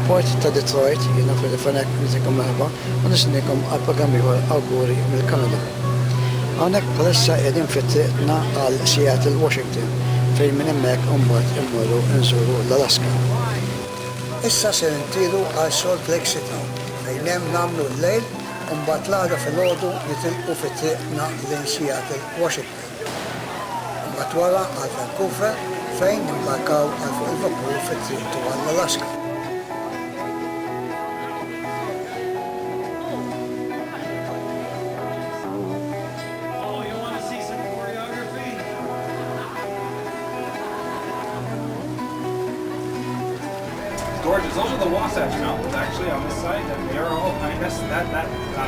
mill-aeroport ta' Detroit, jiena fil-fanek nizikom meħba, u nisnikom għal-programm ieħor awguri mill-Kanada. Hawnhekk bħalissa qegħdin fit-triqna għal Seattle, Washington, fejn minn hemmhekk imbagħad immorru nżuru l-Alaska. Issa se ntiru għal Salt Lake City, fejn hemm nagħmlu l-lejl u mbagħad l-għada filgħodu nitilqu fit-triqna lejn Seattle, Washington. Mbagħad wara għal Vancouver fejn nimbarkaw għal fuq il-vapur fit-triqtu għall-Alaska. Gorgeous. Those are the Wasatch Mountains, actually, on this side. And they are all behind us. That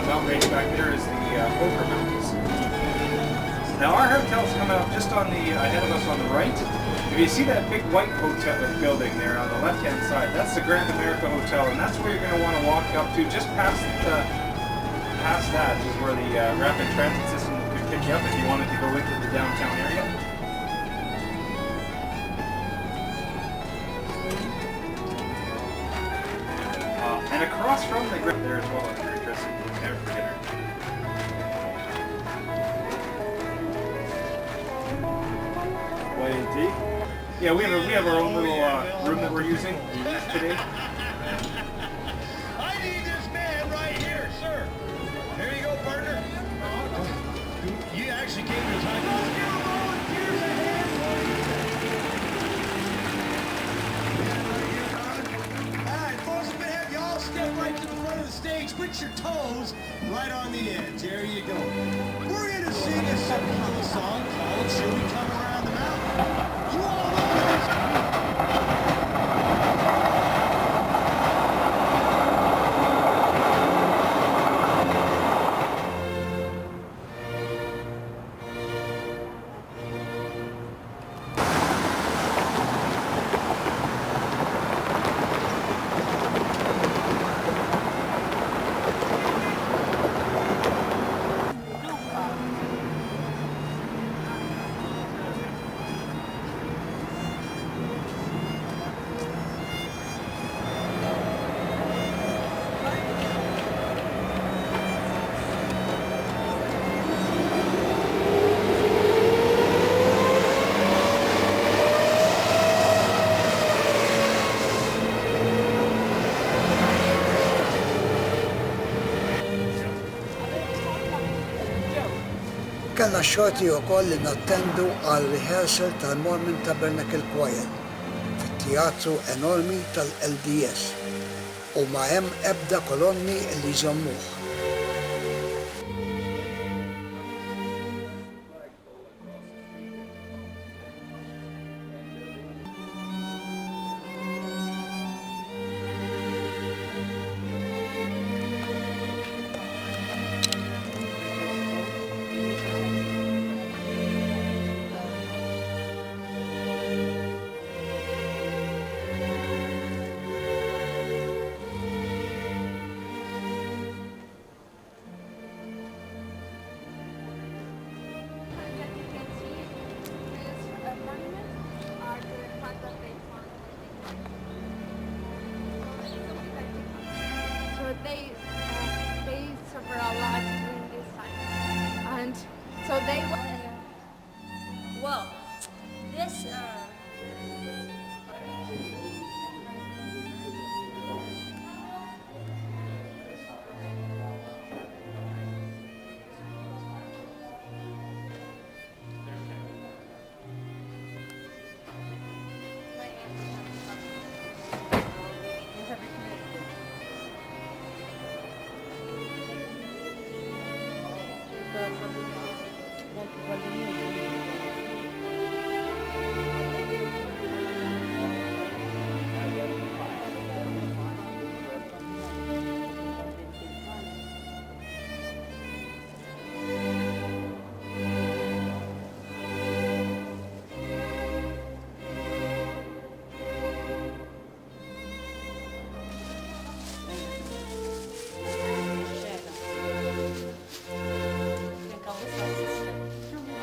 mountain range back there is the Poker Mountains. Now our hotel's coming up just on the ahead of us on the right. If you see that big white hotel building there on the left-hand side, that's the Grand America Hotel, and that's where you're going to want to walk up to. Just past that is where the rapid transit system could pick you up if you wanted to go into the downtown area. And across from the ground there as well, if you're interested in going there for dinner. Yeah, we have our own little room that we're using today. I need this man right here, sir. Here you go, partner. You actually gave me time. Let's get volunteers ahead. All right, folks, I'm gonna have y'all step right to the front of the stage. Put your toes right on the edge. There you go. We're gonna sing a simple song called "Should We Come Around the Mountain?" You all know this. Kellna xorti wkoll li nattendu għal rehearsal tal-Mormon Tabernacle Choir fit-teatru enormi tal-LDS u ma hemm ebda kolonni li jżommuh. They suffer a lot during this time, and so they. Well, this.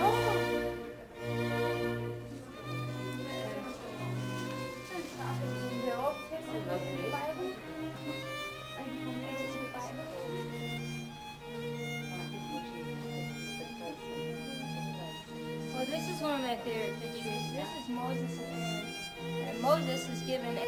Oh. is one of my favorite pictures. This is Moses and Moses is given.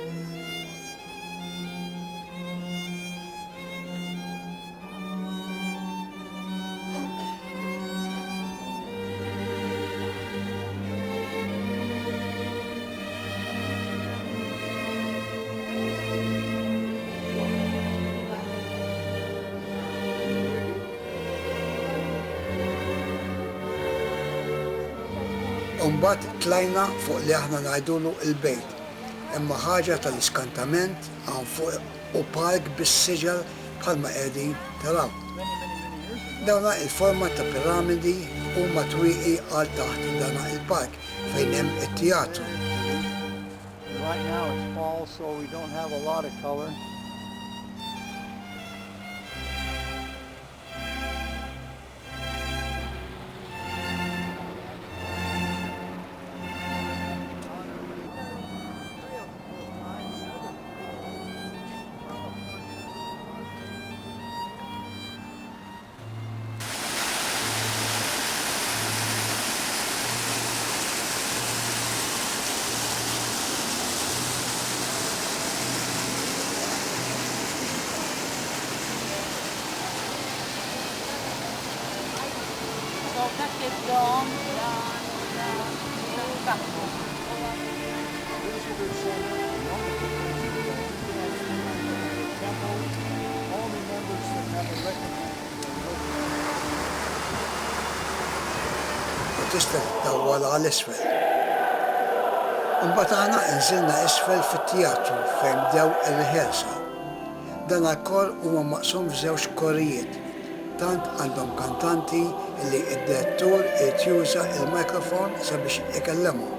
Umbat tlajna fuq li aħna ngħidulu il-bejt. Imma ħaġa tal-iskantament għan fuq u park bis-siġar bħalma qegħdin taraw. Dawna il-forma ta' piramidi huma twieqi għal taħt dana il-park fejn hemm it-teatru. Right now it's fall, so we don't have a lot of color. U tista' tdawwal għal-isfel. Imbagħad aħna nżilna isfel fit-teatru fejn bdew ir-reħelsa. Dan għall-kor huma maqsum f'żewġ korijiet. Tant għandhom kantanti li d-direttur irid juża il-mikrofon sabiex ikellemhom.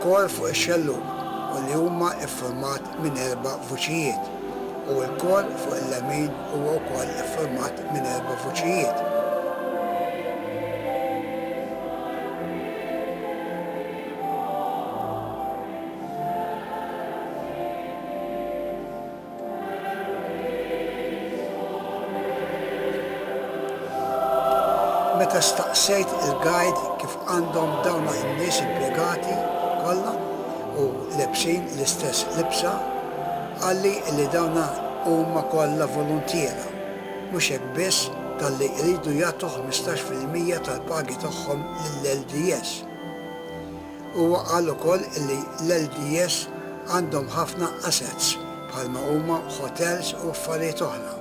Kor fuq ix-xellug u li huma iffurmat minn 4 vuċijiet u l-kor fuq il-lemin huwa wkoll iffurmat minn 4 vuċijiet. Meta staqsejt il-guide kif għandhom dawna n-nies impjegati kollha u lebsin l-istess libsa, għalli li dawna huma kollha volontiera, mhux hekk biss talli jridu jagħtu 15% tal-pagi tagħhom lill-LDS. Huwa qal ukoll li l-LDS għandhom ħafna assets bħalma huma hotels u affarijiet oħra.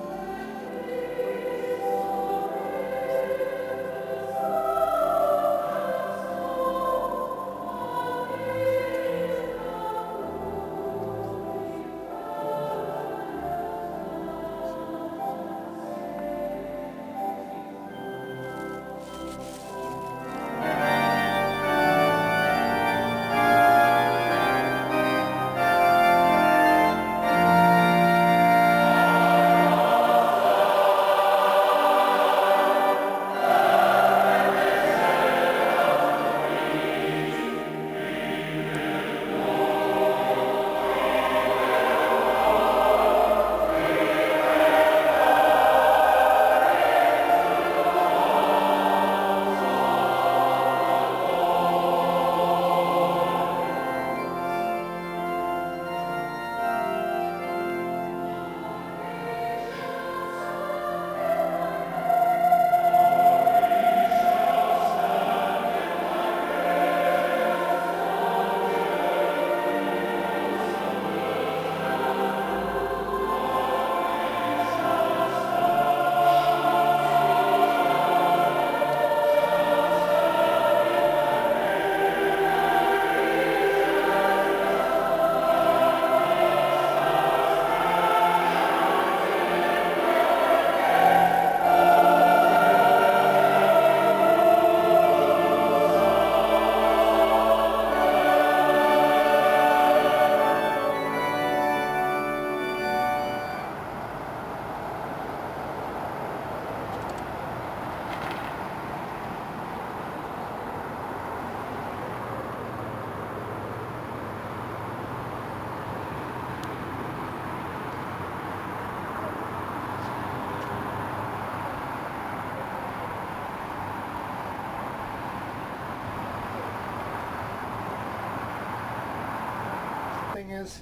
thing is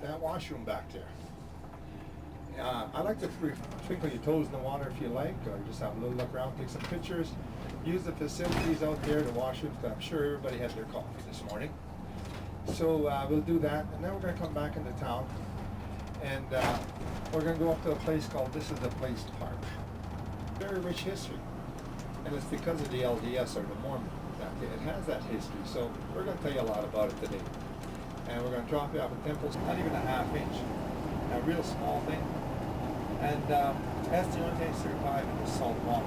that washroom back there. I like to twinkle your toes in the water if you like, or just have a little look around, take some pictures. Use the facilities out there, the washrooms. I'm sure everybody had their coffee this morning. So we'll do that, and then we're going to come back into town, and we're going to go up to a place called This Is the Place Park. Very rich history, and it's because of the LDS or the Mormon that it has that history. So we're going to tell you a lot about it today, and we're going to drop you off at temples, not even a half-inch, a real small thing, and that's the only thing surviving in the salt water.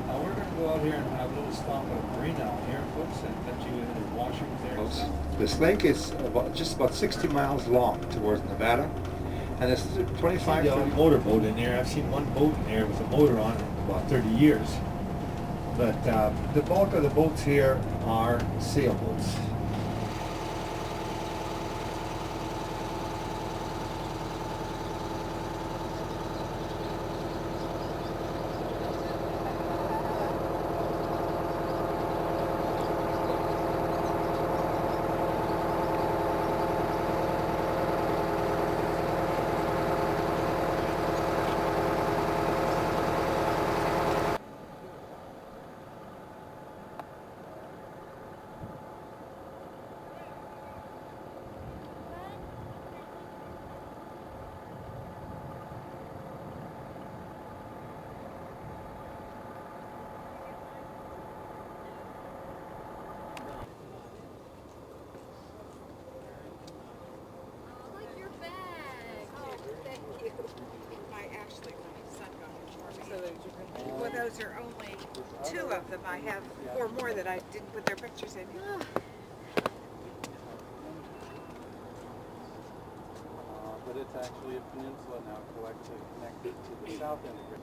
We're going to go out here and have a little stop at a marina out here, folks, and let you into the washrooms there. This lake is just about 60 miles long towards Nevada, and it's 25 motorboat in there. I've seen one boat in there with a motor on it in about 30 years. But the bulk of the boats here are sailboats. Well, those are only 2 of them. I have 4 more that I didn't put their pictures in. But it's actually a peninsula now connected to the south end of it.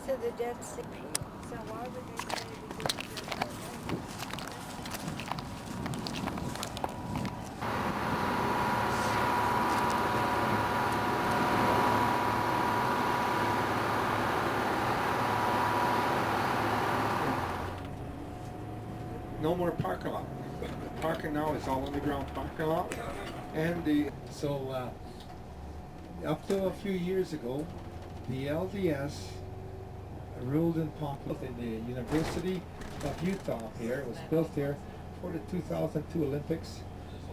So the Dead Sea. So why would they say we didn't do it? No more parking lot. The parking now is all underground parking lot, and up till a few years ago, the LDS ruled in Pontiac in the University of Utah here. It was built here for the 2002 Olympics.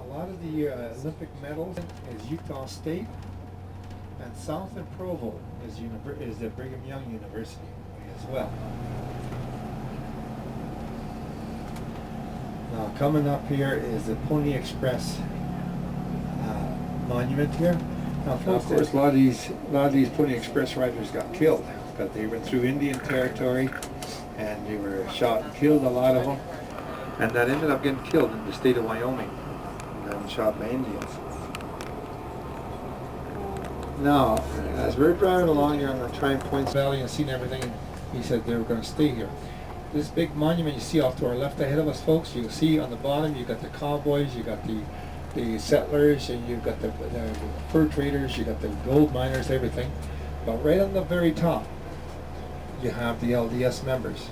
A lot of the Olympic medals is Utah State, and south in Provo is the Brigham Young University as well. Now coming up here is the Pony Express monument here. Now, of course, a lot of these Pony Express riders got killed because they went through Indian territory and they were shot and killed, a lot of them, and that ended up getting killed in the state of Wyoming and shot by Indians. Now, as we're driving along here, I'm going to try and point Valley and seen everything, and he said they were going to stay here. This big monument you see off to our left ahead of us, folks, you see on the bottom, you got the cowboys, you got the settlers, and you've got the fur traders, you got the gold miners, everything. But right on the very top, you have the LDS members.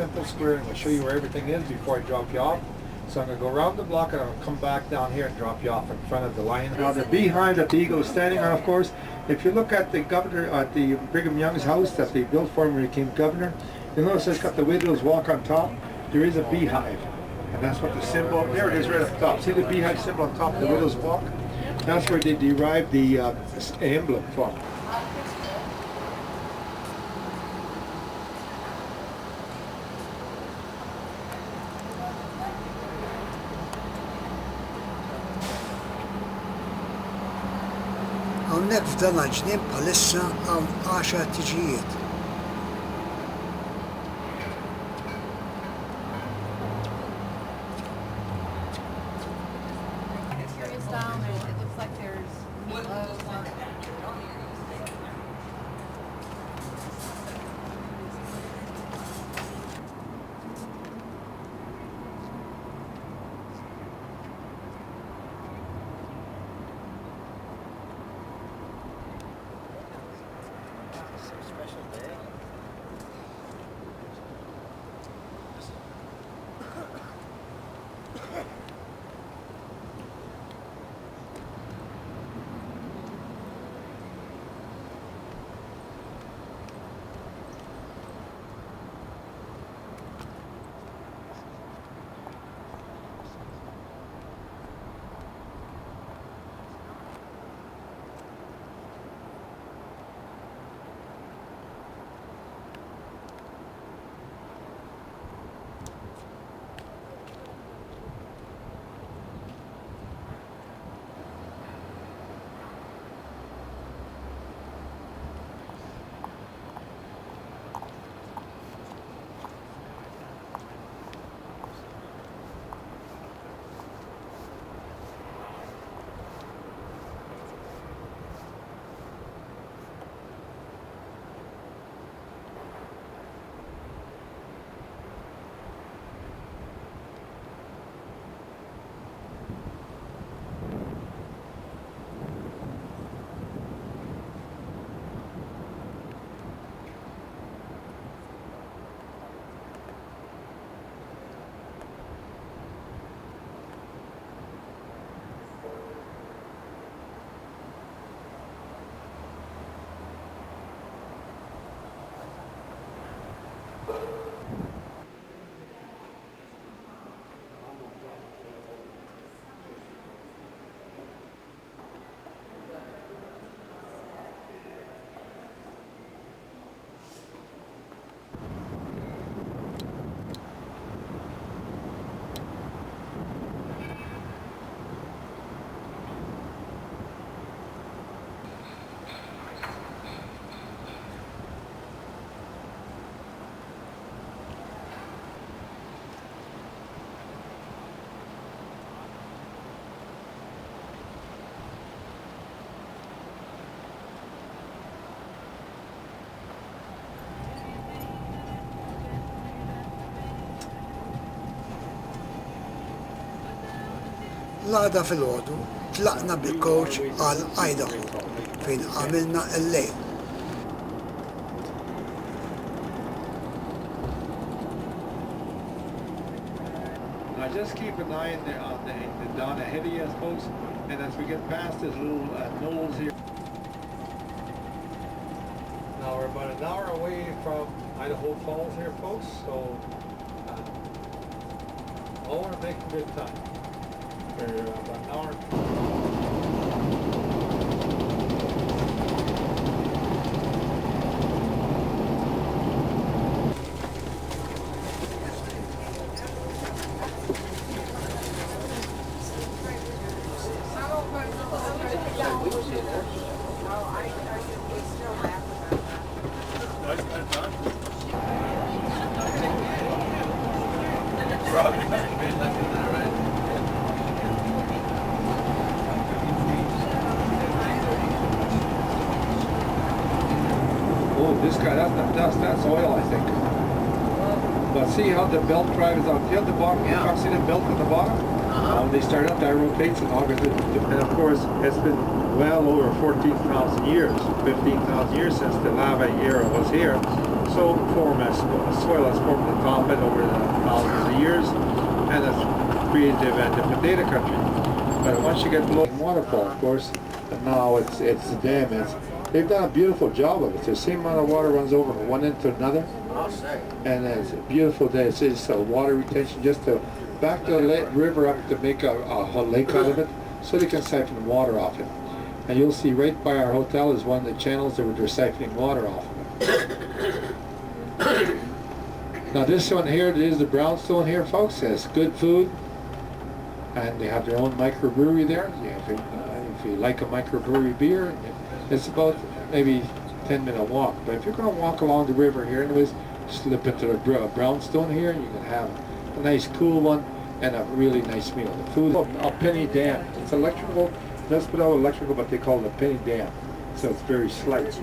Temple Square, and I'll show you where everything is before I drop you off. So I'm going to go around the block and I'll come back down here and drop you off in front of the lion. Now the beehive that the eagle is standing on, of course, if you look at the governor, at the Brigham Young's house that they built for him when he became governor, you'll notice it's got the widow's walk on top. There is a beehive, and that's what the symbol, there it is right up top. See the beehive symbol on top of the widow's walk? That's where they derived the emblem from. Hawnhekk f'dan il-ġnien bħalissa hawn 10 tiġijiet. Curious down there, it looks like there's meatloaf. L-għada fil-ħodu tlaqna bil-coach għal Idaho fejn għamilna l-lejl. Now just keep an eye on the down ahead of you, folks, and as we get past this little knolls here. Now we're about an hour away from Idaho Falls here, folks, so I want to make a good time. For about an hour. This guy, that's not dust, that's oil, I think. But see how the belt drive is out. See at the bottom? Yeah. You see the belt at the bottom? they start up, that rotates in August. And of course, it's been well over 14,000 years, 15,000 years since the lava era was here. So soil has formed the top of it over the thousands of years, and it's created the potato country. But once you get below the waterfall, of course, and now it's the dam. They've done a beautiful job of it. The same amount of water runs over from one end to another, and it's a beautiful day. It's just a water retention just to back the river up to make a lake out of it, so they can siphon water off it. And you'll see right by our hotel is one of the channels that they're siphoning water off of it. Now this one here, is the brownstone here, folks. Has good food, and they have their own microbrewery there. If you like a microbrewery beer, it's about maybe 10-minute walk. But if you're going to walk along the river here, anyways, just slip into the brownstone here, you can have a nice cool one and a really nice meal. The food, a penny dam. It's electrical, that's without electrical, but they call it a penny dam. So it's very slight.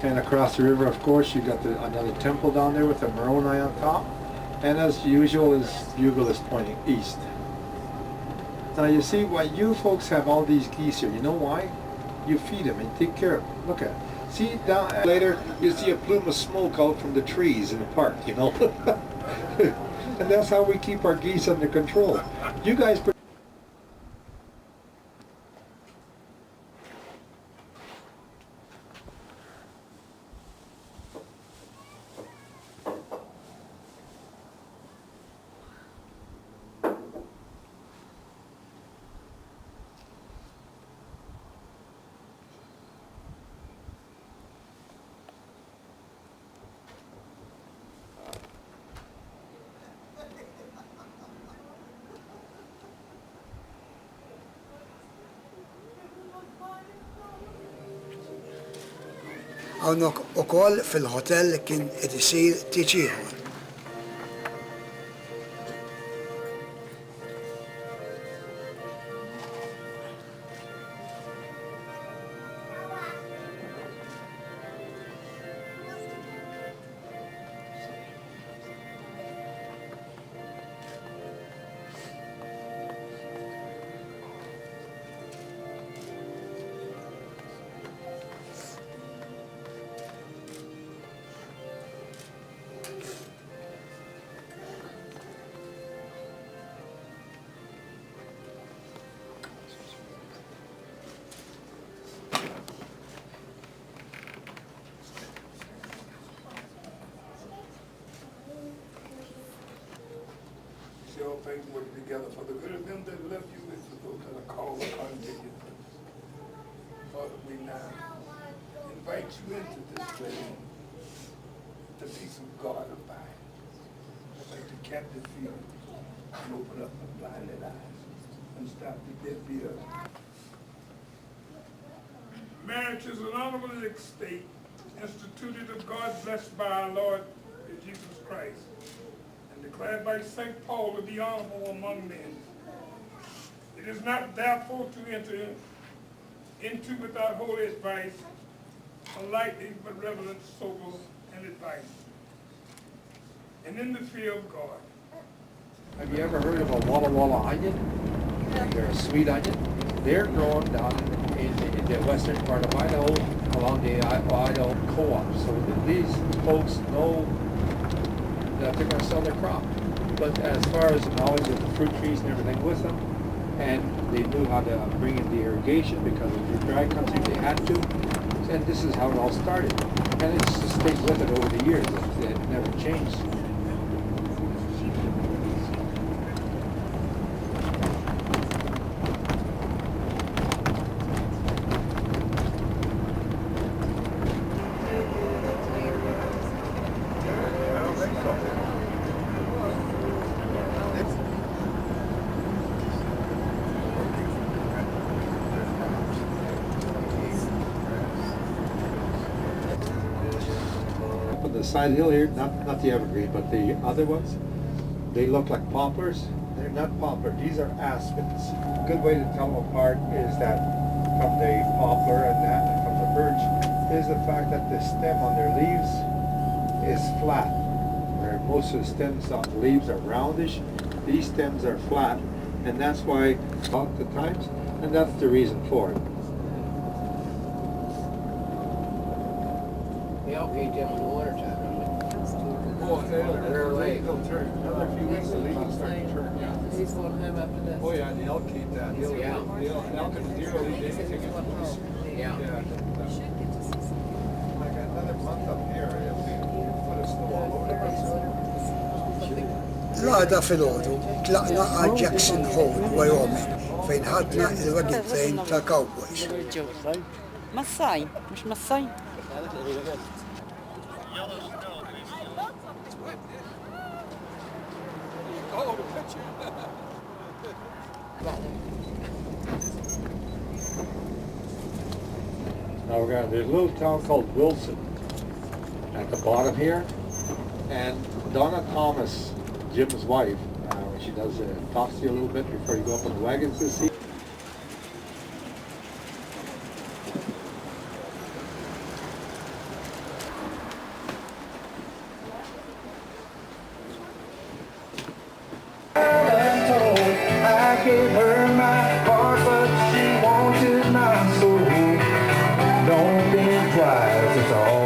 And across the river, of course, you got another temple down there with a Moroni on top. And as usual, his bugle is pointing east. Now you see why you folks have all these geese here. You know why? You feed them and take care of them. Look at it. See, down later, you see a plume of smoke out from the trees in the park, you know? And that's how we keep our geese under control. You guys... Hawnhekk ukoll fil-ħotell kien qed isir tiċ ieħor. All things work together for the good of them that love you and for those that are called according to your purpose. Father, we now invite you into this place. The peace of God abide. Like the captive feet and open up the blinded eyes and stop the dead beat up. Marriage is an honorable estate instituted of God, blessed by our Lord Jesus Christ, declared by St. Paul to be honorable among men. It is not therefore to enter into without holy advice, a lightly but reverent, sober, and advice, and in the fear of God. Have you ever heard of a Walla Walla onion? They're a sweet onion. They're grown down in the western part of Idaho, along the Idaho co-op. So these folks know that they're going to sell their crop. But as far as the knowledge of the fruit trees and everything with them, and they knew how to bring in the irrigation because of the dry country, they had to. And this is how it all started. And it's just stayed with it over the years. It never changed. The side hill here, not the evergreen, but the other ones, they look like poplars. They're not poplar, these are aspens. A good way to tell them apart is that from the poplar and that, and from the birch, is the fact that the stem on their leaves is flat, where most of the stems on the leaves are roundish. These stems are flat, and that's why at the times, and that's the reason for it. Yeah, okay, Jim, in the winter time. Oh, they'll turn. Another few weeks, the leaves will start to turn. Yeah. He's going to have after this. Oh yeah, and the elk eat that. The elk and the deer will eat anything in the woods. Yeah. I got another month up here. If we put a snow all over the place. L-għada fil-ħodu, tlaqna għal Jackson Hole, Wyoming, fejn ħadna il-wagiltejn tal-Cowboys. Massaj, mux massaj. Now there's a little town called Wilson at the bottom here, and Donna Thomas, Jim's wife, when she does talks to you a little bit before you go up on the wagons this season. I gave her my heart, but she wanted my soul. Don't think twice, it's all.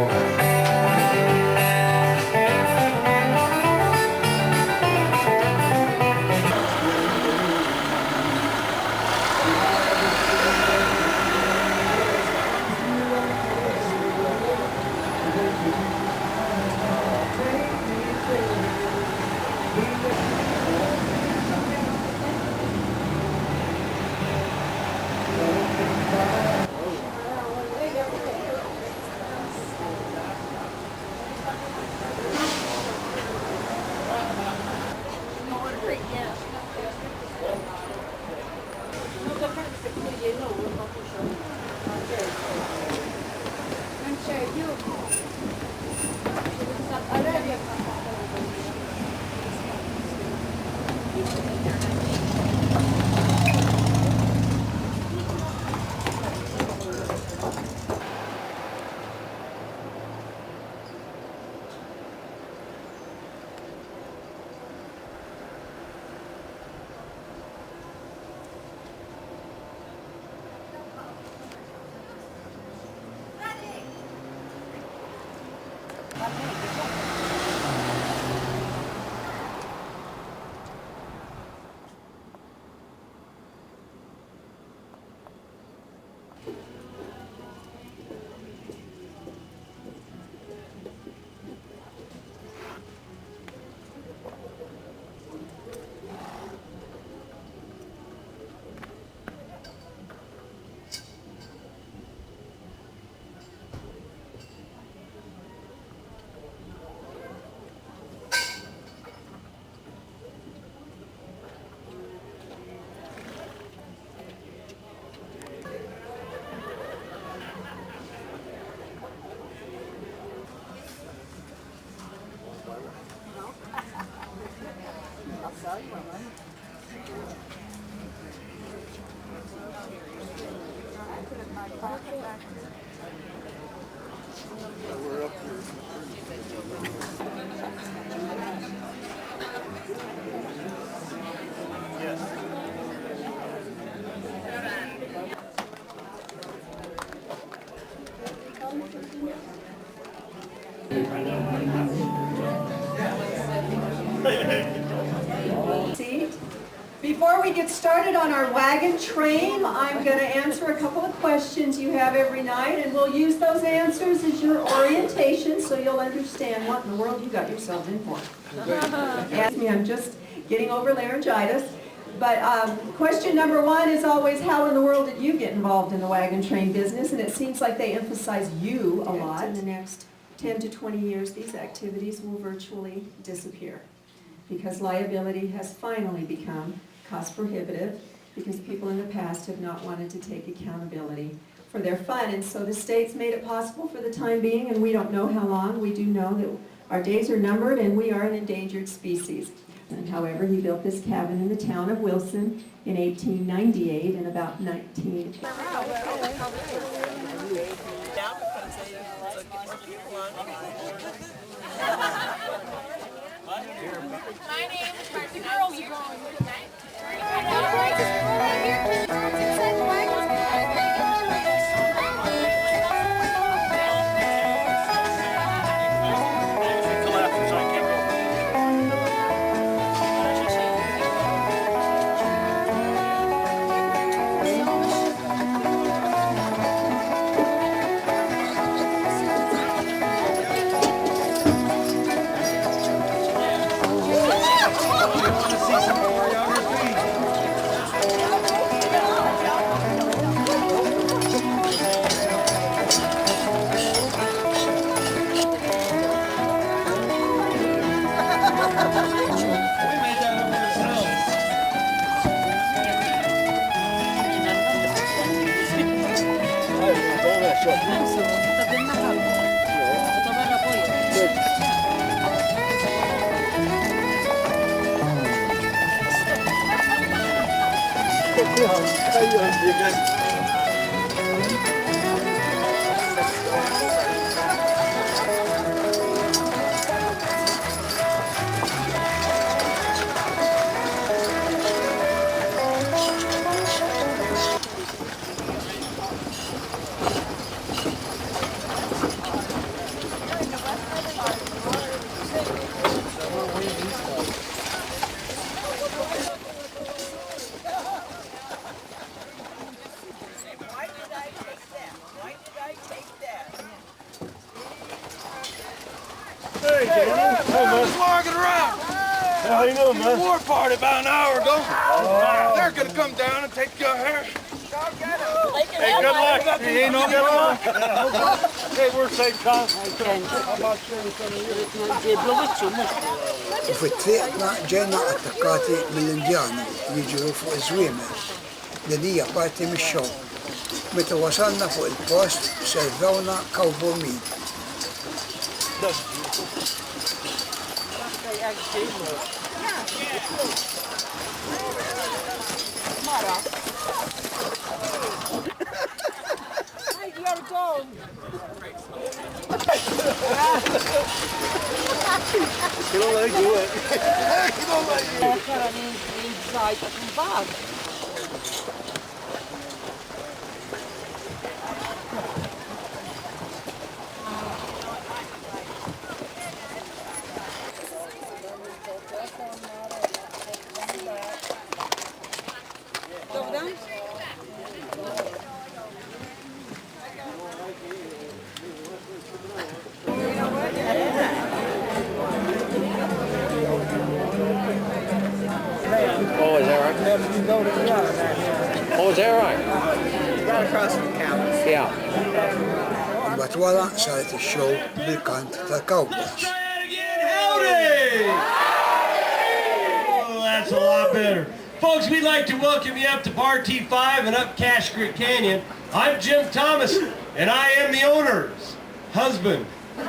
Before we get started on our wagon train, I'm going to answer a couple of questions you have every night, and we'll use those answers as your orientation so you'll understand what in the world you got yourselves in for. Ask me, I'm just getting over laryngitis. But question number one is always, how in the world did you get involved in the wagon train business? And it seems like they emphasize you a lot. In the next 10 to 20 years, these activities will virtually disappear because liability has finally become cost prohibitive because people in the past have not wanted to take accountability for their fun. And so the state's made it possible for the time being, and we don't know how long. We do know that our days are numbered and we are an endangered species. And however, he built this cabin in the town of Wilson in 1898 and about 19... name is Marcy. Girls are going with tonight. How you doing, man? War party about an hour ago. Oh. They're gonna come down and take your hair. Hey, good luck. Hey, no good luck. Hey, we're safe, Tom. How about U fit-triqna ġejna attakkati mill-Indjani li ġew fuq iż-żwiemel. Din hija parti mix-show. Meta wasalna fuq il-post servewna cowboy meat. You don't let it do it. You don't let it do it. Oh, is that right? Oh, is that right? Right across from the cows. Yeah. Mbagħad wara saret ix-show bil-kant tal-cowboys. Oh, that's a lot better. Folks, we'd like to welcome you up to Bar T5 and up Cache Creek Canyon. I'm Jim Thomas, and I am the owner's husband. Did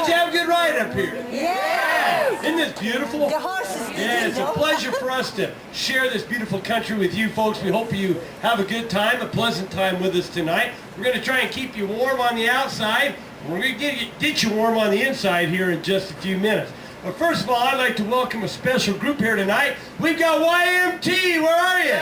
you have a good ride up here? Yes! Isn't this beautiful? The horses. Yeah, it's a pleasure for us to share this beautiful country with you folks. We hope you have a good time, a pleasant time with us tonight. We're going to try and keep you warm on the outside. We're going to get you warm on the inside here in just a few minutes. But first of all, I'd like to welcome a special group here tonight. We've got YMT. Where are you?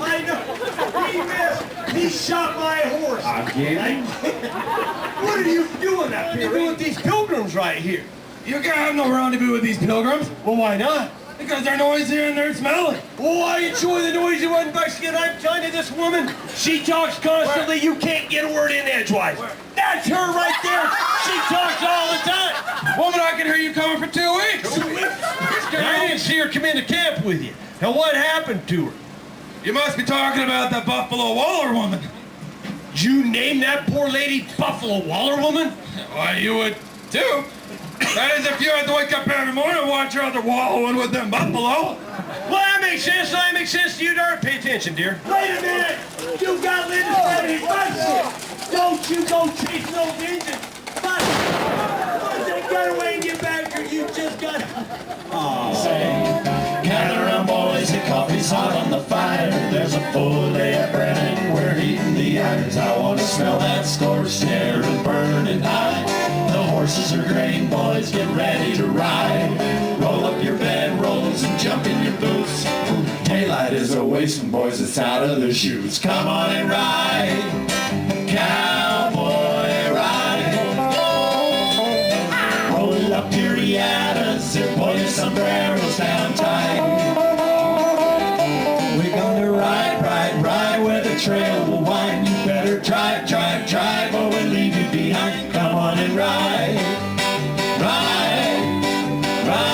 I know. He missed. He shot my horse. Again? What are you doing up here with these pilgrims right here? You can't have no rendezvous with these pilgrims. Well, why not? Because they're noisy and they're smelly. Well, why enjoy the noisy one, Buckskin? I'm telling you, this woman, she talks constantly. You can't get a word in edgewise. That's her right there. She talks all the time. Woman, I can hear you coming for 2 weeks. 2 weeks? I didn't see her come into camp with you. Now, what happened to her? You must be talking about the Buffalo Waller woman. Did you name that poor lady Buffalo Waller woman? Why, you would too. That is if you had to wake up every morning and watch your other wallowing with them buffalo. Well, that makes sense. That makes sense to you, darn. Pay attention, dear. Wait a minute! You got legislative budget! Don't you go chasing those engines! But once they get away and get back here, you just got... Gather round, boys, the coffee's hot on the fire. There's a full day of bread and we're heating the irons. I want to smell that scorched air and burning high. The horses are graying, boys, get ready to ride. Roll up your bedrolls and jump in your boots. Daylight is a wasting, boys, it's out of the chutes. Come on and ride, cowboy, ride. Roll up your riatas and pull your sombreros down tight. We're gonna ride, ride, ride where the trail will wind. You better drive, drive, drive or we'll leave you behind. Come on and ride, ride, ride,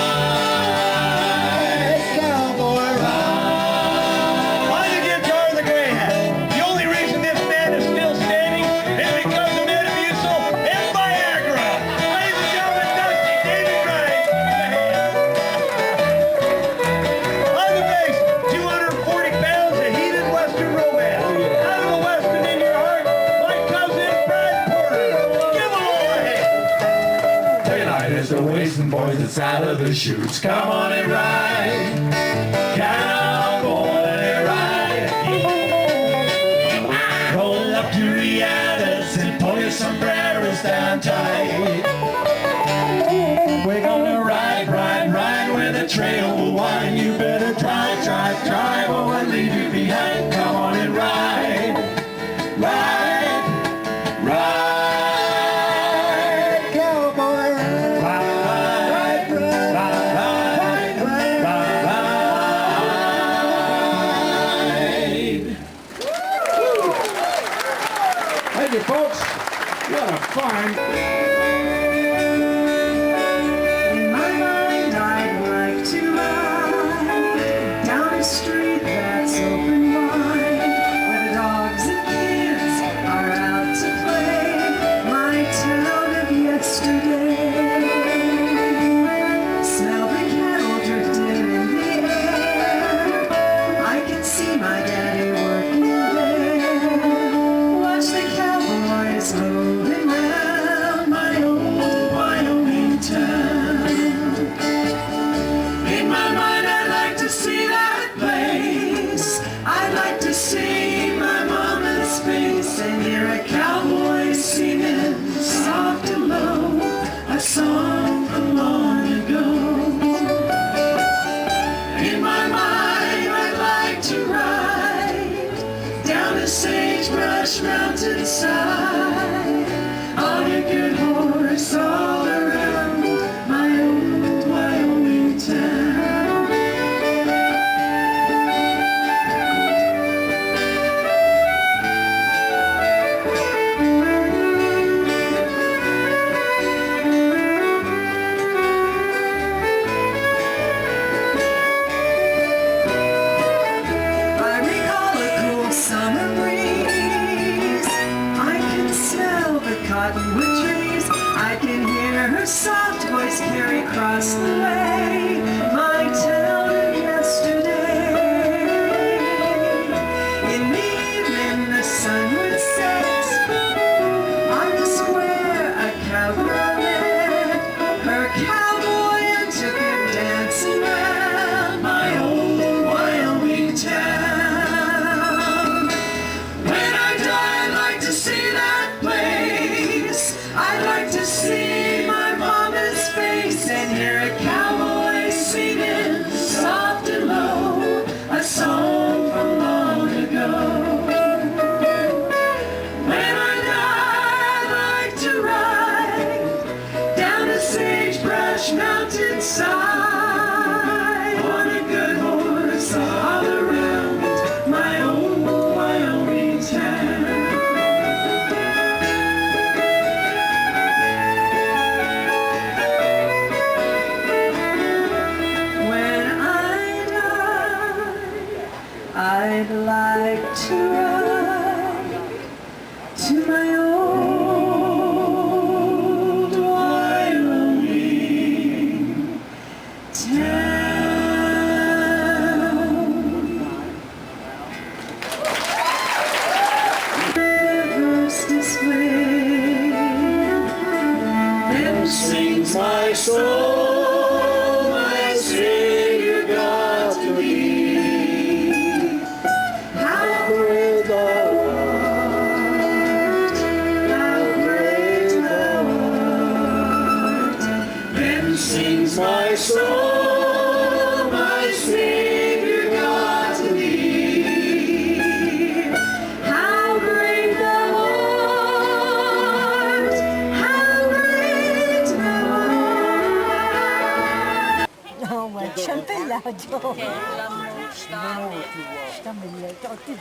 cowboy, ride. By the guitar of the gray hat. The only reason this man is still standing is because of Metamucil and Viagra. Ladies and gentlemen, Dusty David Grimes. On the bass, 240 pounds of heated Western romance. Out of the Western in your heart, my cousin Brad Porter. Give him all a hand. Daylight is a wasting, boys, it's out of the chutes. Come on and ride, cowboy, ride. Roll up your riatas and pull your sombreros down tight. We're gonna ride, ride, ride where the trail will wind. You better drive, drive, drive or we'll leave you behind. Come on and ride, ride, ride, cowboy, ride, ride, ride, ride, ride. Thank you, folks. What a fine... In my mind, I'd like to ride down a street that's open wide, where the dogs and kids are out to play, my town of yesterday. Smell the cattle drifting in the air, I can see my daddy working there. Watch the cowboys moving round my old Wyoming town. In my mind, I'd like to see that place. I'd like to see my mama's face and hear a cowboy singing soft and low a song from long ago. In my mind, I'd like to ride down a sagebrush mountainside on a good horse all around my old Wyoming town. I recall a cool summer breeze. I can smell the cottonwood trees. I can hear her soft voice carry across the way my town of yesterday. In the evening the sun would set on the square. A cowgirl met her cowboy and took him dancing round my old Wyoming town. When I die, I'd like to see that place. I'd like to see my mama's face and hear a cowboy Then sings my soul, my Savior God to thee. How great thou art, how great thou art. Then sings my soul, my Savior God to thee. How great thou art, how great thou art. Oh, ma ciampellaggio! Sta bella, tutti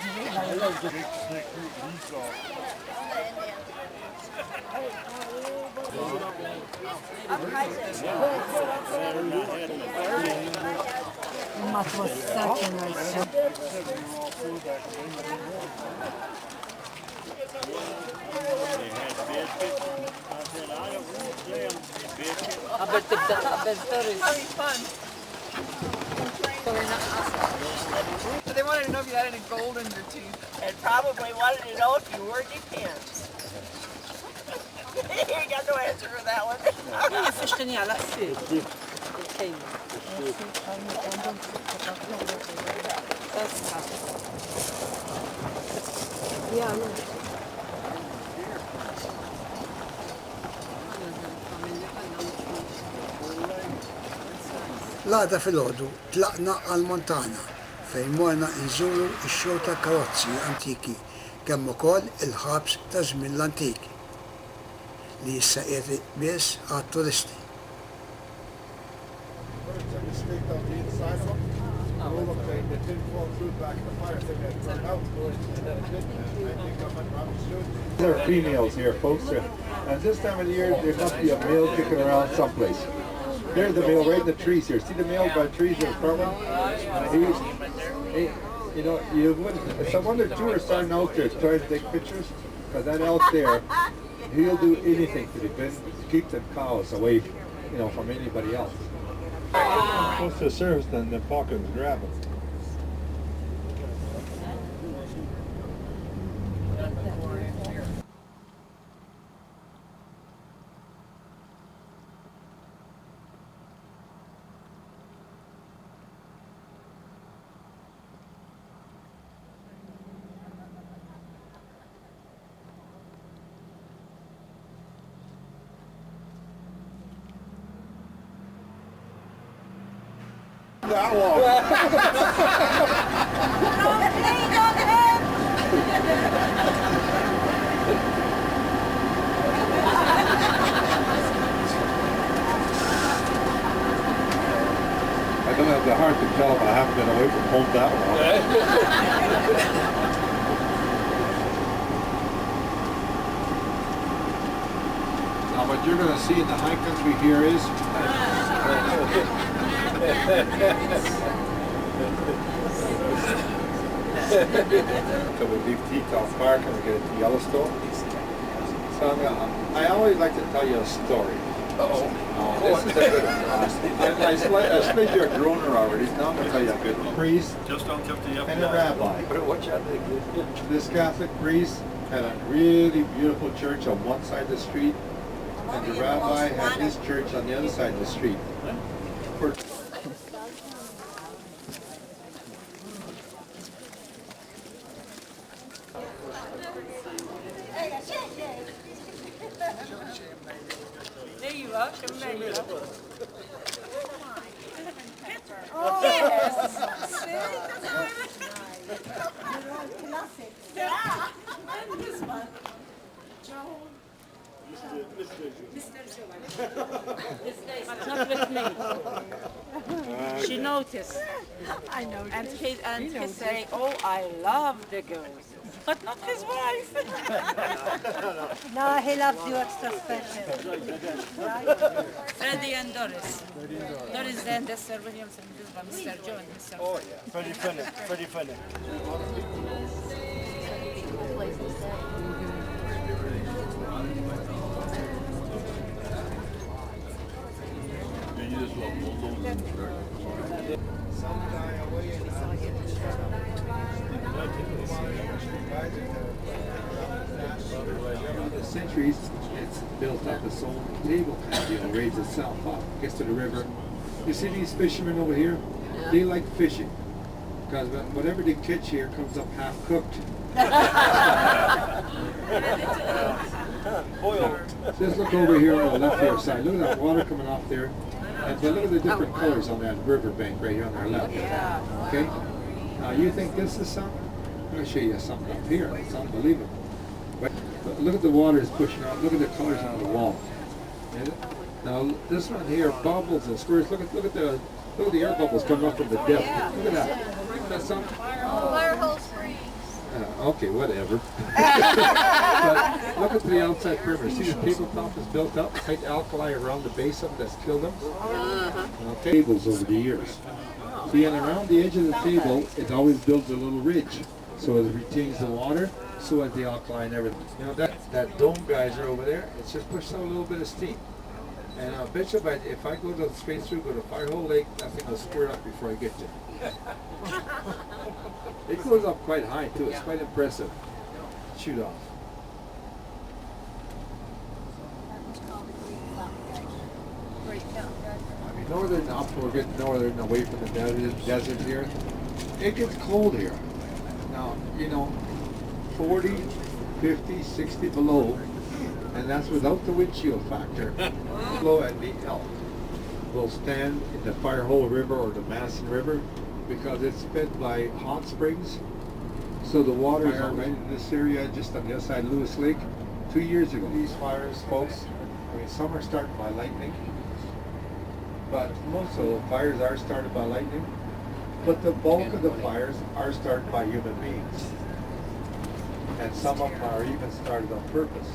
Ma it was such a nice show. Very fun. They wanted to know if you had any gold in your teeth. And probably wanted to know if you wore your pants. You got no answer for that one. Yeah, no. L-għada fil-ħodu tlaqna għal-Montana fejn morna nżuru x-xew ta' karozzi antiki kemm ukoll il-ħabs ta' żmien l-antik li issa qiegħed biss għat-turisti. There are females here, folks, and this time of the year there must be a male kicking around someplace. There's the male right in the trees here. See the male by the trees in front of him? You know, it's a wonder tourists aren't out there trying to take pictures, because that elk there, he'll do anything to keep the cows away, from anybody else. Close to the surface, then the pockets grab them. That one. I don't have the heart to tell him I haven't been away from home that long. Now what you're going to see in the high country here is so we leave Teton Park and we get to Yellowstone. So I always like to tell you a story. This is a good one. I suppose you're a groaner already, so now I'm going to tell you a good one. Priest and a rabbi. This Catholic priest had a really beautiful church on one side of the street, and the rabbi had his church on the other side of the street. There you are. There you are. Oh, yes. Classic. Yeah. And this one. Joe. Mr. Joe. Not with me. She noticed. I know. And he say, "Oh, I love the girls," but not his wife. No, he loves you extra special. Freddie and Doris. Doris then Mr. Williams and this one, Mr. Joe and Mr. Oh yeah, pretty funny, pretty funny. Centuries, gets built up, the whole table kind of raises itself up, gets to the river. You see these fishermen over here? Yeah. They like fishing because whatever they catch here comes up half cooked. Boiled. Just look over here on the left hand side. Look at that water coming off there. And look at the different colors on that riverbank right here on our left. Okay? Now you think this is something? I'm going to show you something up here. It's unbelievable. But look at the water is pushing out. Look at the colors on the wall. And now this one here, bubbles and squares. Look at the air bubbles coming up from the depth. Look at that. That's something. Firehole Springs. Okay, whatever. But look at the outside perimeter. See the tabletop is built up, tight alkali around the base of it that's killed them. Tables over the years. See, and around the edge of the table, it always builds a little ridge. So it retains the water, so as the alkali and everything. You know, that dome geyser over there, it's just pushed out a little bit of steam. And I bet you if I go to straight through, go to Firehole Lake, that thing will squirt up before I get there. It goes up quite high too. It's quite impressive. Shoot off. I mean, northern up, we're getting northern away from the desert here. It gets cold here. Now, you know, 40, 50, 60 below, and that's without the wind chill factor. Below at the elk will stand in the Firehole River or the Masson River because it's fed by hot springs. So the water is right in this area, just on the other side of Lewis Lake. 2 years ago, these fires, folks, I mean, some are started by lightning, but most of the fires are started by lightning. But the bulk of the fires are started by human beings. And some of them are even started on purpose.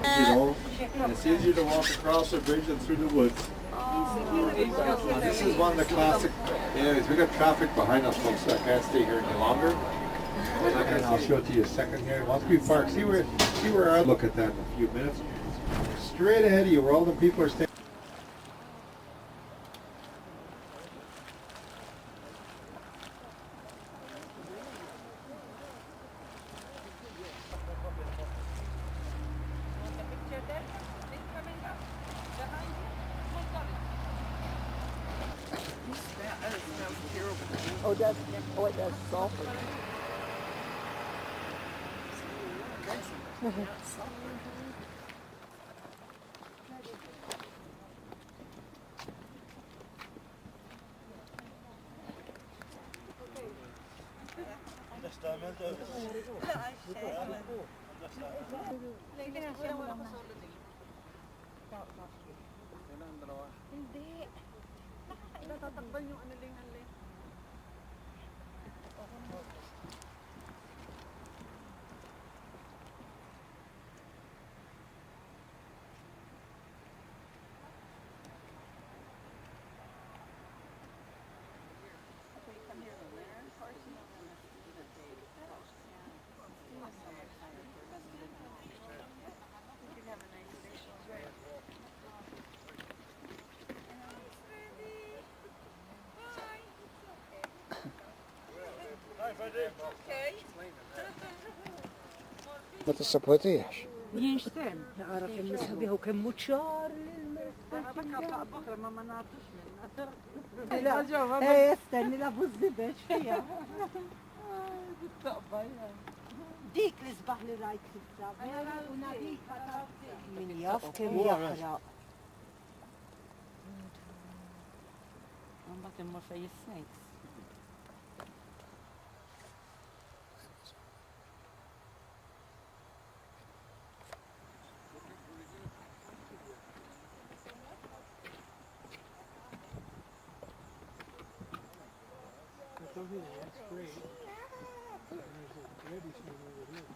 You know, and it's easier to walk across a bridge than through the woods. This is one of the classic. Anyways, we got traffic behind us, folks, so I can't stay here any longer. And I'll show it to you a second here. Once we park, see where I look at that in a few minutes. Straight ahead of you, where all the people are standing. Oh, it does sulfur. Hindi. Natatakban yung analing-aling. ما تصبحتيش. ينشتم تعرف المسحبي هو كم متشار لا هي استني لا بوزدش فيها ديك الصباح اللي رايك وناديك من يافكم يقرا I'm looking more for your snakes. That's great. And there's a reddish one over here.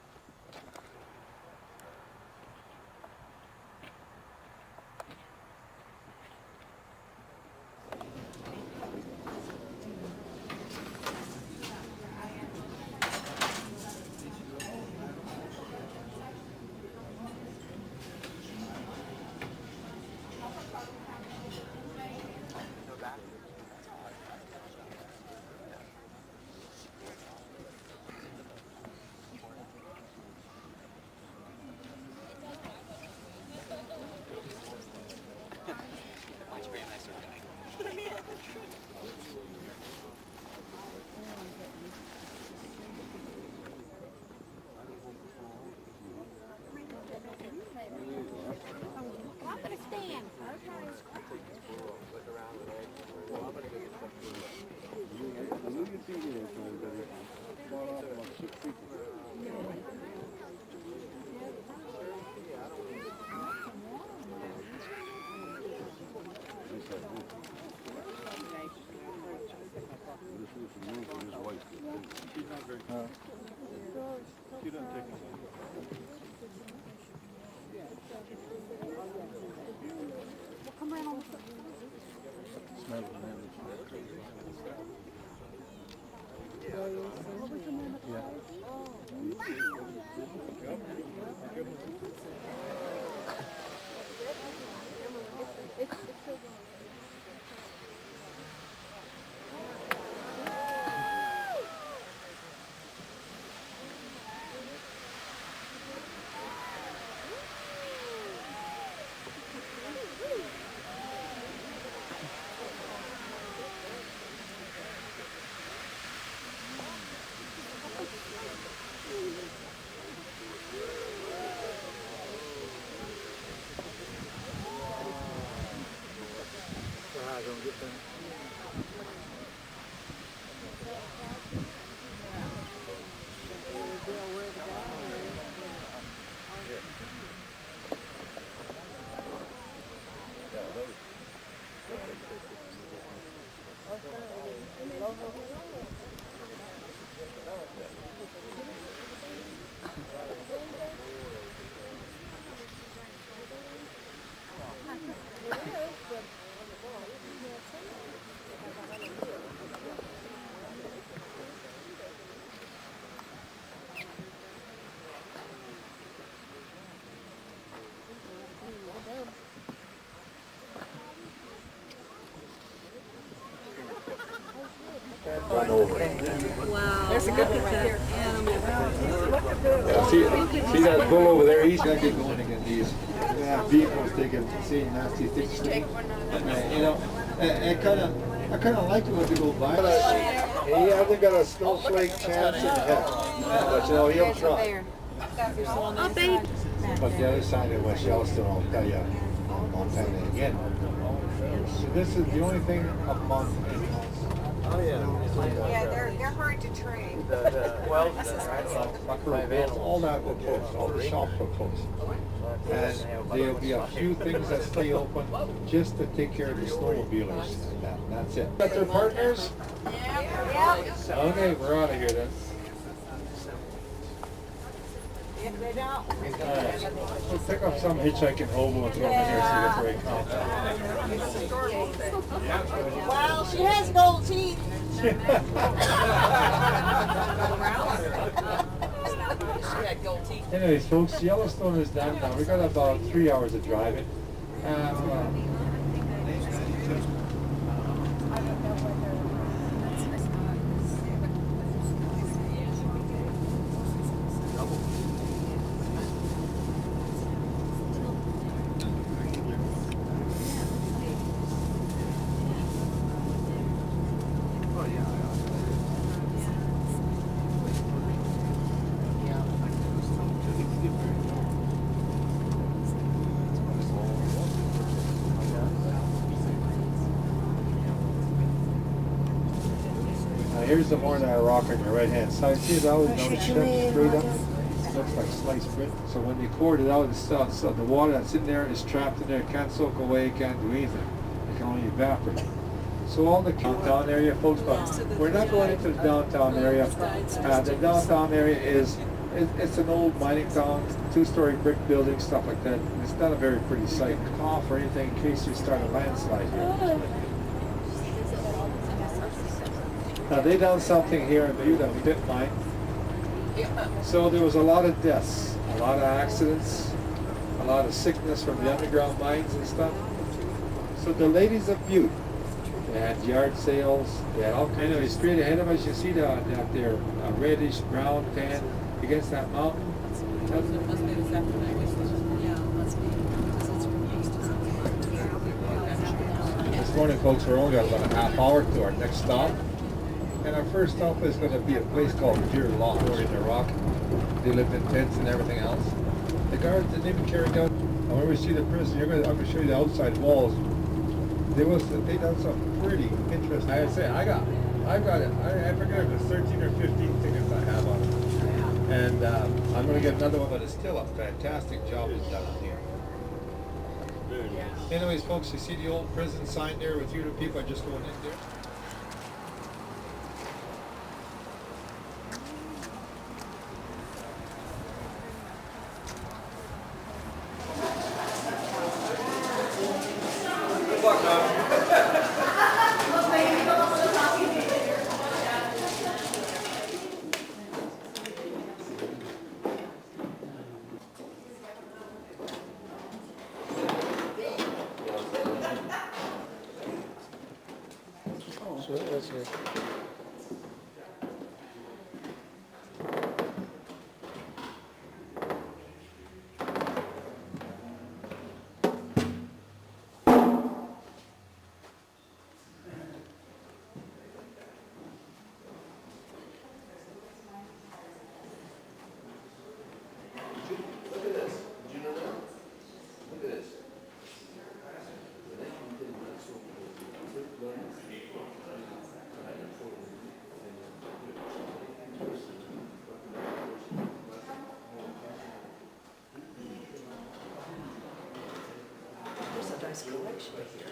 She doesn't take it. Come around on the foot. Wow. There's a good one right here. See that bull over there? He's gonna get going again. These vehicles taking nasty things. You know, I kind of like it when they go by. He hasn't got a snowflake chance in hell, but you know he'll try. But the other side of West Yellowstone, I'll tell you, Montana again. So this is the only thing up Montana. Oh yeah, they're hard to train. All that will close, all the shops will close. And there'll be a few things that stay open just to take care of the snowmobilers. And that's it. Got their partners? Yeah. Okay, we're out of here then. If they don't. We'll pick up some hitchhiking hobo and throw them in here so we get break. Wow, she has gold teeth. Anyways, folks, Yellowstone is done now. We got about 3 hours of driving. Here's the more that rock on your right hand side. See that was no straight up. Looks like sliced bread. So when you cord it out, so the water that's in there is trapped in there. It can't soak away. Can't do anything. It can only evaporate. So all the downtown area, folks, but we're not going into the downtown area. The downtown area it's an old mining town, 2-story brick building, stuff like that. It's not a very pretty sight. Cough or anything in case you start a landslide here. Now they done something here in Butte, a pit mine. So there was a lot of deaths, a lot of accidents, a lot of sickness from the underground mines and stuff. So the ladies of Butte, they had yard sales, they had all kinds of, straight ahead of us, you see that there, reddish, brown, tan, against that mountain. This morning, folks, we're only got about a half hour to our next stop. And our first stop is going to be a place called Deer Lodge in Iraq. They lived in tents and everything else. The guards didn't even carry guns. And when we see the prison, I'm going to show you the outside walls. They done something pretty interesting. I say I've got it. I forget if it's 13 or 15 tickets I have on it. And I'm going to get another one, but it's still a fantastic job is done here. Anyways, folks, you see the old prison sign there with you two people just going in there? That's good. Look at this. Did you know that? Look at this. There's a nice collection here.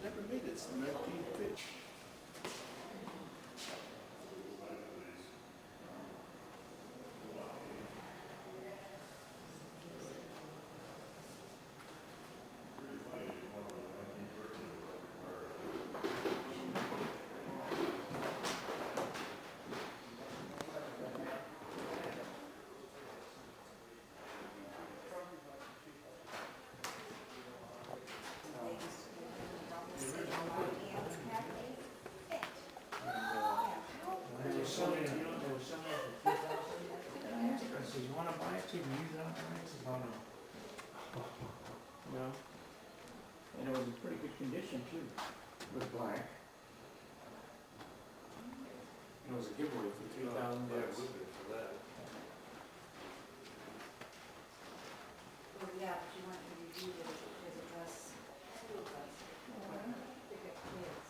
Never made it. It's the 19th pitch. You want to buy it, you can use it on the next one. No. And it was in pretty good condition too. It was black. It was a giveaway for $3,000. Well, yeah, but you want to review it as a bus. School bus. Pick up kids.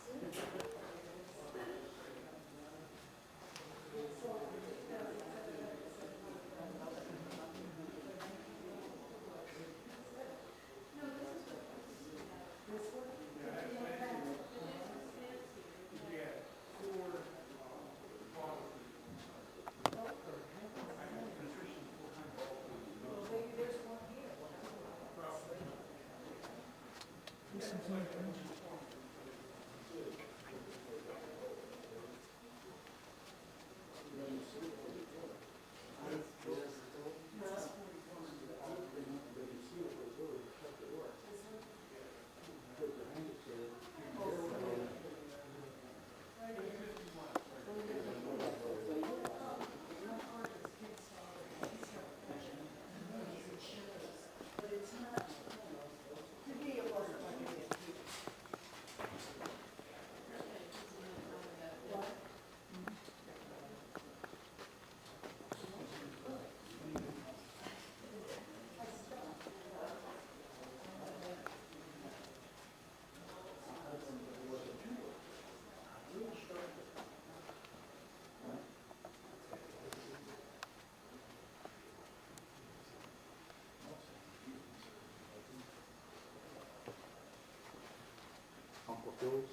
Uncle Phil's.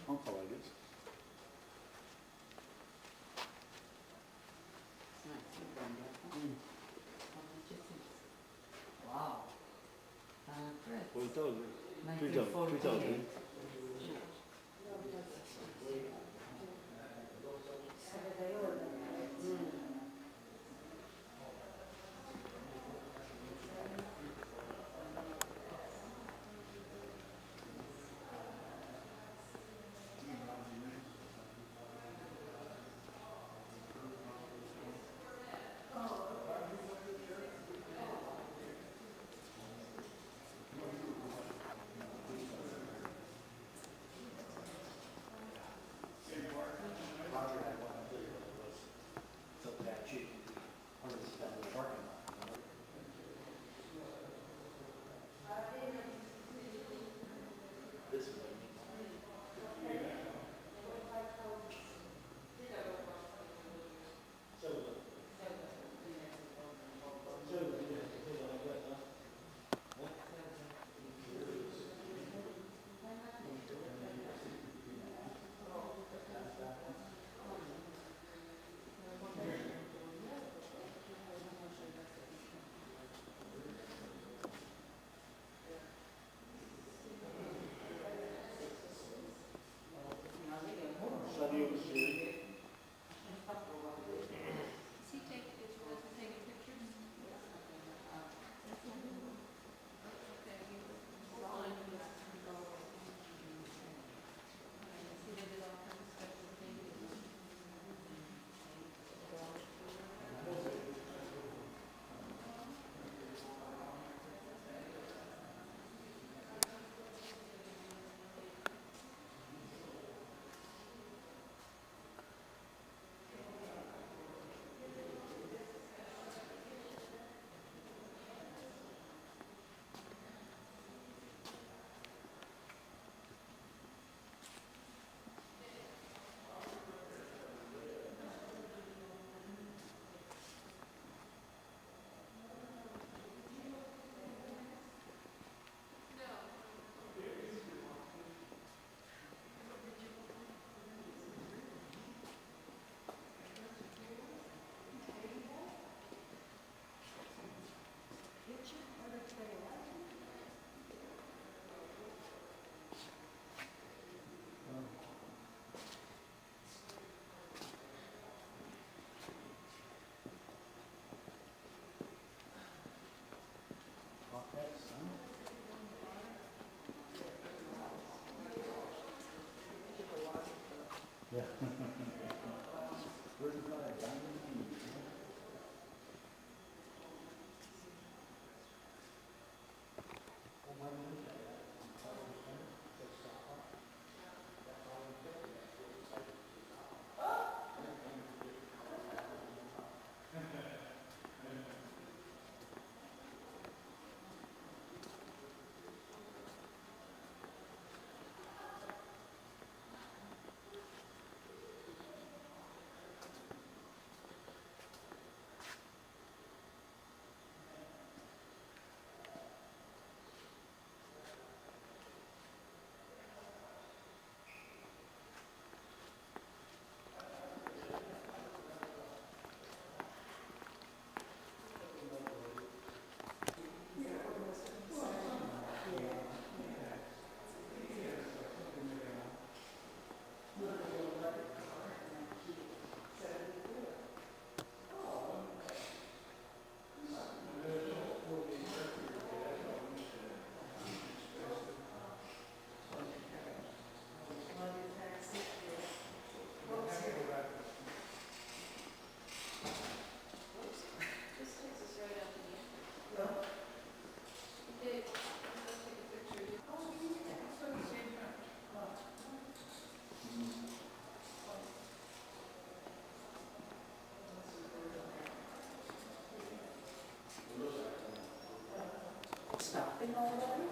Uncle, I guess. Wow. Well, it does. 1948. shopping already?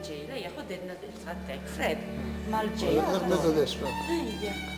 Gela ياخدنا تتغطى فريد مع Look الجيل at this one. Yeah.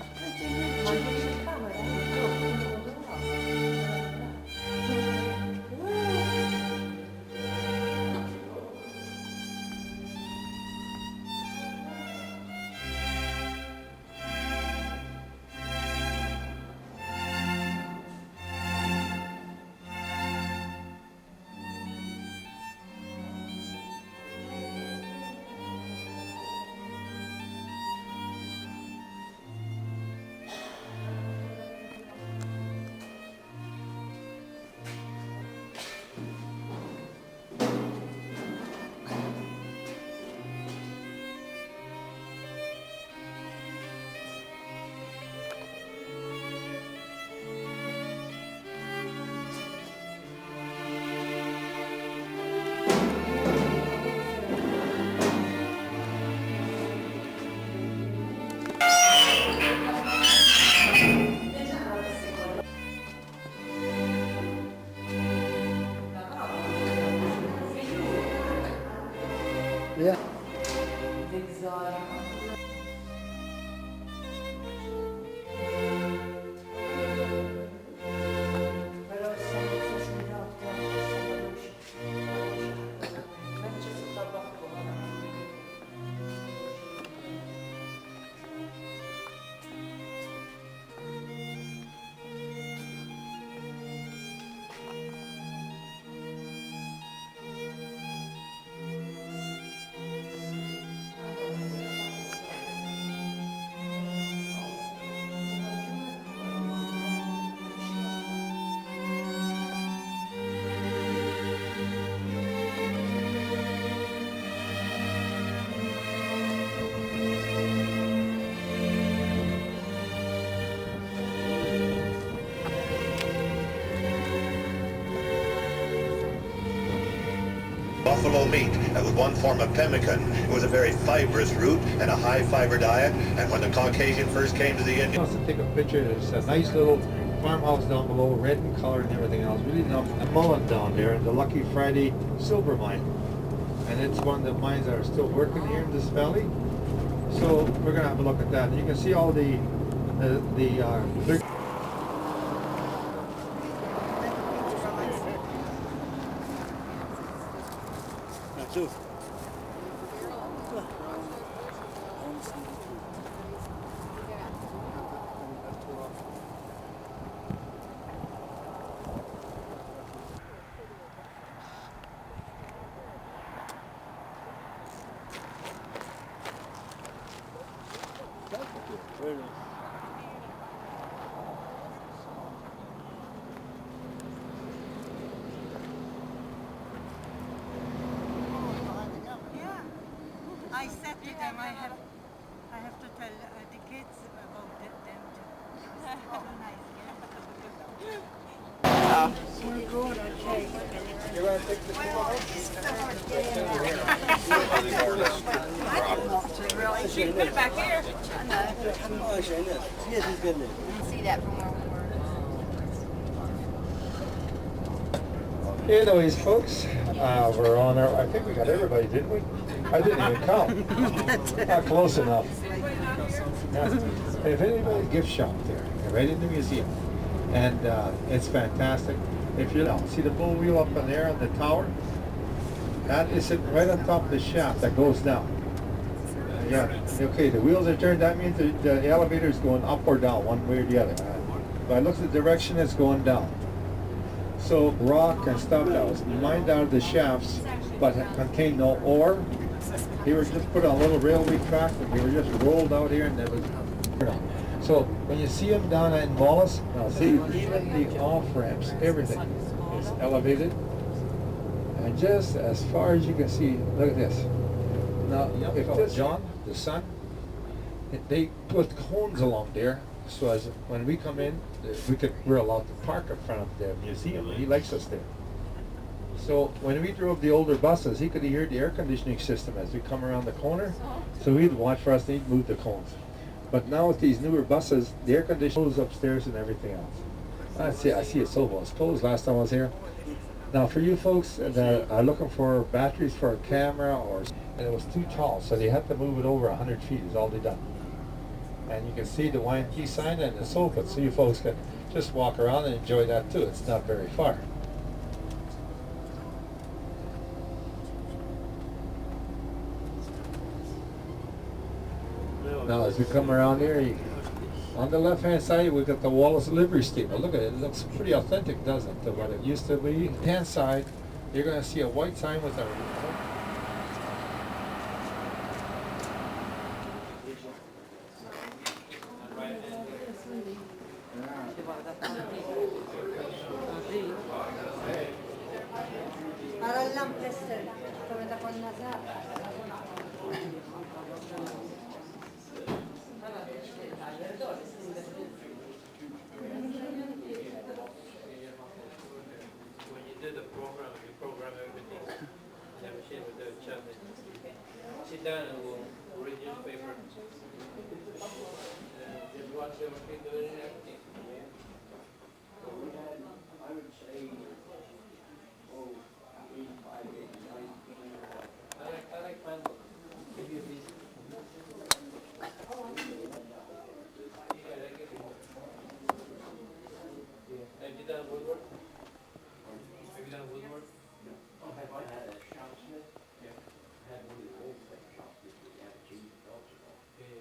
Buffalo meat with one form of pemmican. It was a very fibrous root and a high fiber diet, and when the Caucasian first came to the Indian... Wants to take a picture. It's a nice little farmhouse down below, red in color and everything else. Really nice. A mullen down there, the Lucky Friday silver mine. And it's one of the mines that are still working here in this valley. So we're going to have a look at that. And you can see all the Two. Very nice. I said to them, I have to tell the kids about them too. So nice, yeah. We're good, okay. You want to take the Really? She can put it back here. Oh, actually, I know. Yes, he's good now. See that from where we were. Anyways, folks, we're on our, I think we got everybody, didn't we? I didn't even count. Not close enough. Yeah. If anybody's gift shop there, right in the museum, and it's fantastic. If you see the bull wheel up in there on the tower, that is sitting right on top of the shaft that goes down. Yeah, okay, the wheels are turned, that means the elevator is going up or down, one way or the other. But look at the direction it's going down. So rock and stuff that was mined out of the shafts, but contained no ore. They were just put on a little railway track, and they were just rolled out here, and there was. So when you see them down at Wallace, now see even the off ramps, everything is elevated, and just as far as you can see, look at this. Now, if this John, the son, they put cones along there, so as when we come in, we're allowed to park in front of the museum. He likes us there. So when we drove the older buses, he could hear the air conditioning system as we come around the corner. So he'd watch for us and he'd move the cones. But now with these newer buses, the air conditioning is upstairs and everything else. I see it's so well. It's closed last time I was here. Now for you folks that are looking for batteries for a camera, and it was too tall, so they had to move it over 100 feet is all they done. And you can see the YMT sign and the sofa, so you folks can just walk around and enjoy that too. It's not very far. Now as we come around here, on the left hand side we've got the Wallace livery stable. Look at it, it looks pretty authentic, doesn't it, to what it used to be. On the hand side, you're going to see a white sign with a Para lang, Lester. Tumita ko na sa. When you do the program, you program everything. The machine with the chat. Sit down and we'll read newspaper. Just watch the machine doing everything. I would say, 85, 89. I like manual. Give you this. Have you done woodwork? Have you done woodwork? No. Oh, have I had a shopsmith? Yeah. I had one of the old shopsmiths we had at James Belcher. Yeah.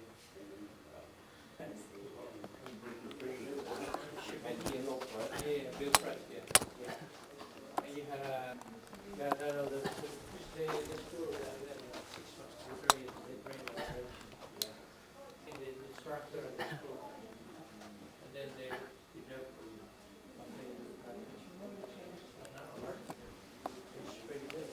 Yeah, Bill Price, yeah. And you had the school, 6 months, they bring in the instructor at the school. And then they, it's pretty good.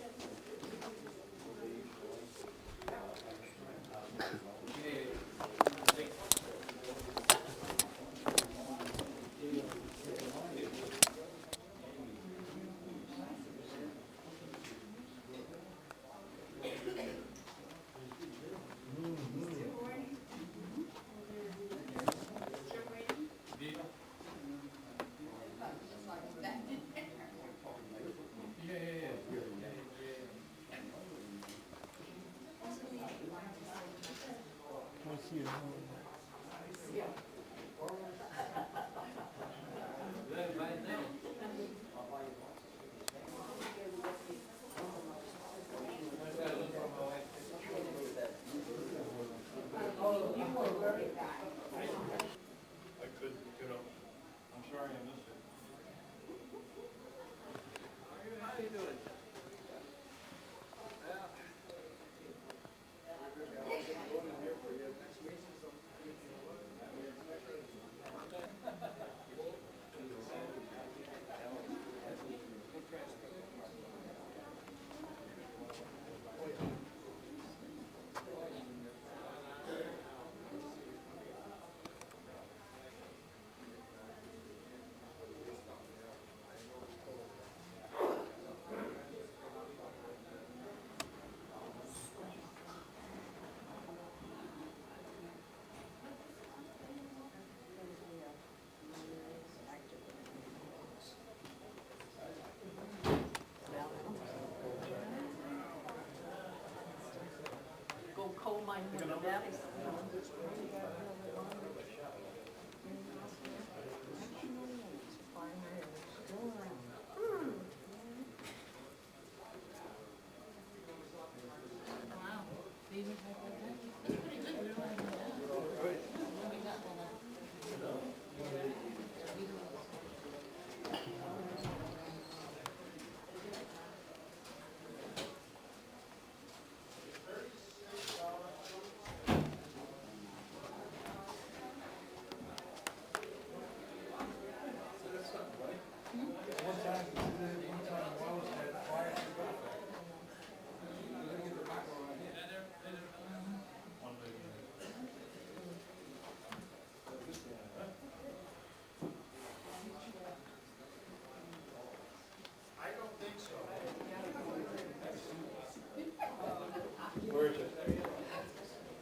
Where is it?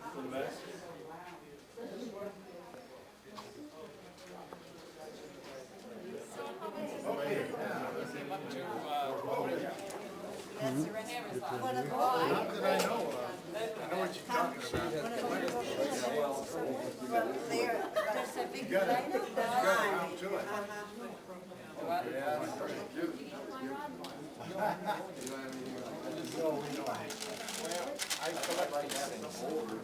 In the back? Not that I know of. I know what you're talking about. There's a big You got around to it. I collect like that in the folder.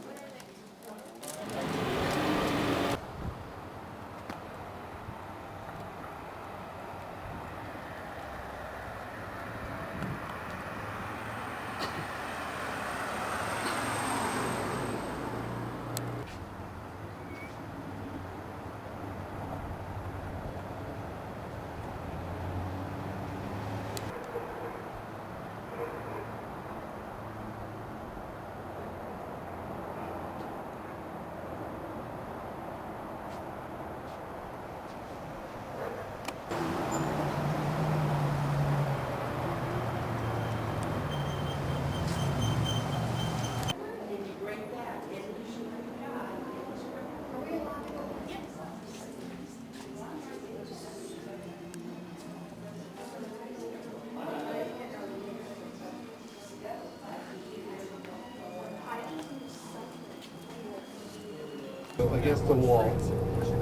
Against the wall,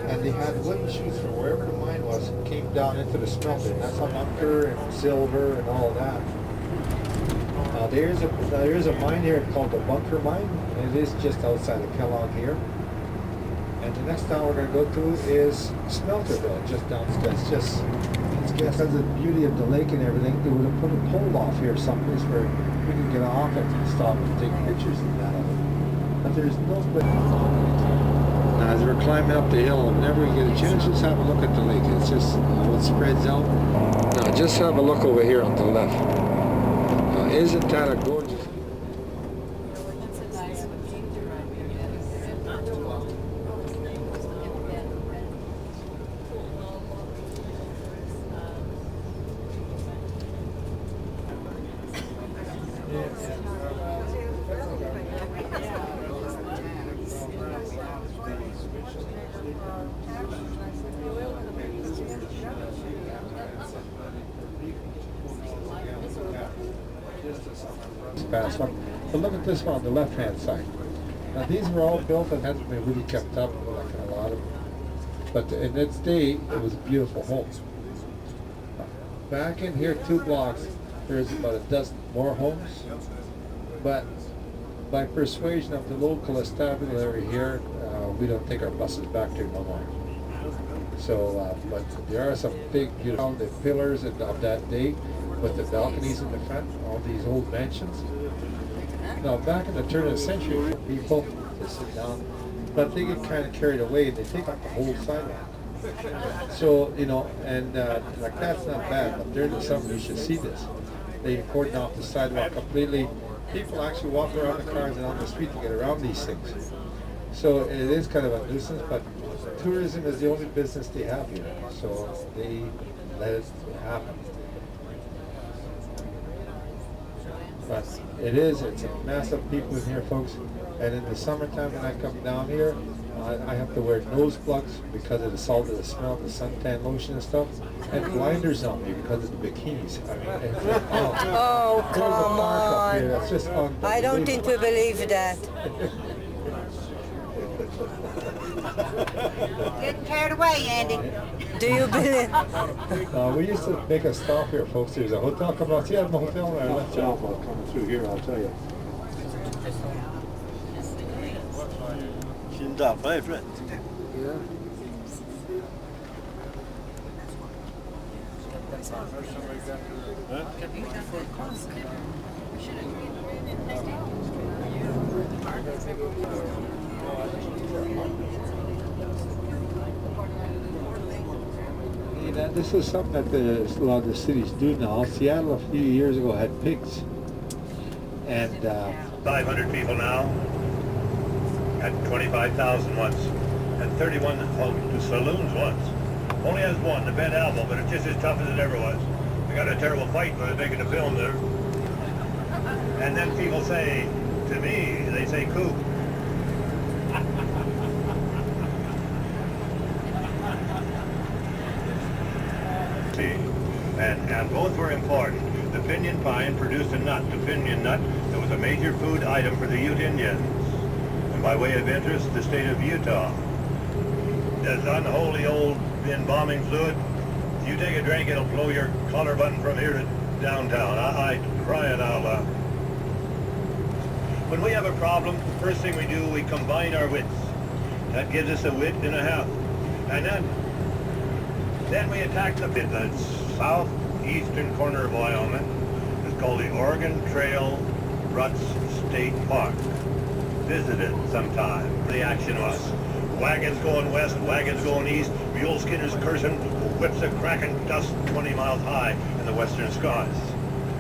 and they had wooden chutes from wherever the mine was, came down into the smelter, and that's bunker and silver and all that. Now there's a mine here called the Bunker Mine, and it is just outside of Kellogg here. And the next town we're going to go to is Smelterville, just downstairs. It's because of the beauty of the lake and everything, they would have put a pole off here someplace where we can get off and stop and take pictures and that of it. But there's no place. As we're climbing up the hill, whenever we get a chance, just have a look at the lake. It's just how it spreads out. Now, just have a look over here on the left. Now, isn't that a gorgeous? But look at this one on the left-hand side. Now these were all built and hasn't been really kept up, like a lot of them. But in its day, it was a beautiful home. Back in here, 2 blocks, there's about a dozen more homes. But by persuasion of the local establishment here, we don't take our buses back there no more. So, but there are some big, beautiful the pillars of that day with the balconies in the front, all these old mansions. Now, back in the turn of the century, people to sit down, but they get kind of carried away. They take up the whole sidewalk. So, you know, and like that's not bad, but during the summer you should see this. They cordon off the sidewalk completely. People actually walk around the cars and on the street to get around these things. So it is kind of a nuisance, but tourism is the only business they have here. So they let it happen. But it's a mass of people in here, folks. And in the summertime when I come down here, I have to wear nose plugs because of the salt of the smell, the suntan lotion and stuff, and blinders on me because of the bikinis. I mean, oh, come on. That's just unbelievable. I don't think we believe that. Getting carried away, Andy. Do you believe? We used to make a stop here, folks. There's a hotel coming out. See, I have a hotel there. I left Java coming through here, I'll tell you. She's not my friend. Yeah. This is something that a lot of the cities do now. Seattle a few years ago had pigs. And 500 people now, had 25,000 once, and 31 saloons once. Only has one, the Bent Elbow, but it's just as tough as it ever was. We got a terrible fight when they're making a film there. And then people say, to me, they say coup. And both were important. The pinyon pine produced a nut, the pinyon nut, that was a major food item for the Ute Indians. And by way of interest, the state of Utah. This unholy old embalming fluid, if you take a drink, it'll blow your collar button from here to downtown. I crying out loud. When we have a problem, the first thing we do, we combine our wits. That gives us a wit and a half. And then we attack the bit, the southeastern corner of Wyoming. It's called the Oregon Trail Ruts State Park. Visit it sometime. The action was wagons going west, wagons going east, mule skinners cursing, whips a cracking dust 20 miles high in the western skies.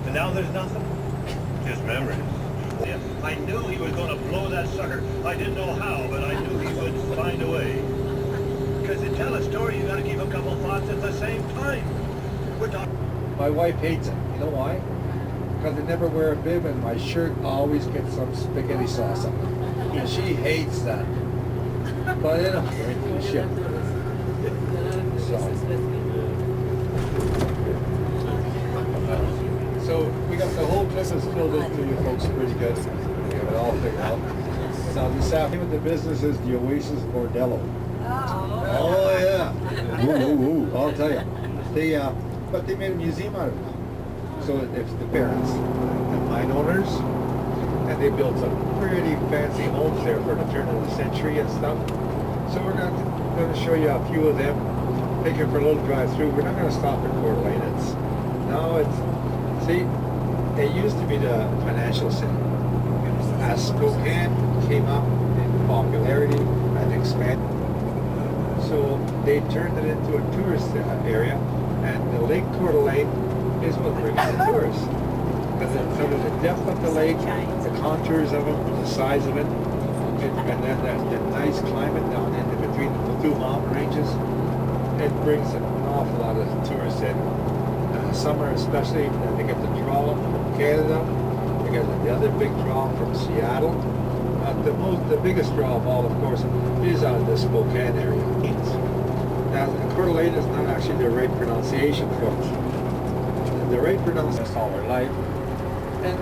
And now there's nothing, just memories. I knew he was going to blow that sucker. I didn't know how, but I knew he would find a way. Because to tell a story, you got to keep a couple thoughts at the same time. We're talking. my wife hates it. You know why? Because I never wear a bib and my shirt always gets some spaghetti sauce on it. And she hates that. But you know, we're into the ship. So we got the whole business filled in for you folks pretty good. We have it all figured out. Now this afternoon the business is the Oasis Bordello. Oh yeah. Ooh, I'll tell you. But they made a museum out of it. So it's the parents, the mine owners, and they built some pretty fancy homes there for the turn of the century and stuff. So we're going to show you a few of them. Take you for a little drive through. We're not going to stop at Coeur d'Alene. See, it used to be the financial center. As Spokane came up in popularity and expanded, so they turned it into a tourist area, and the Lake Coeur d'Alene is what brings the tourists. Because of the depth of the lake, the contours of it, the size of it, and then the nice climate down in between the two mountain ranges, it brings an awful lot of tourists in. Summer especially, they get the draw from Canada, they get the other big draw from Seattle. The biggest draw of all, of course, is out of the Spokane area. Now, Coeur d'Alene is not actually the right pronunciation, folks. The right pronunciation all our life. And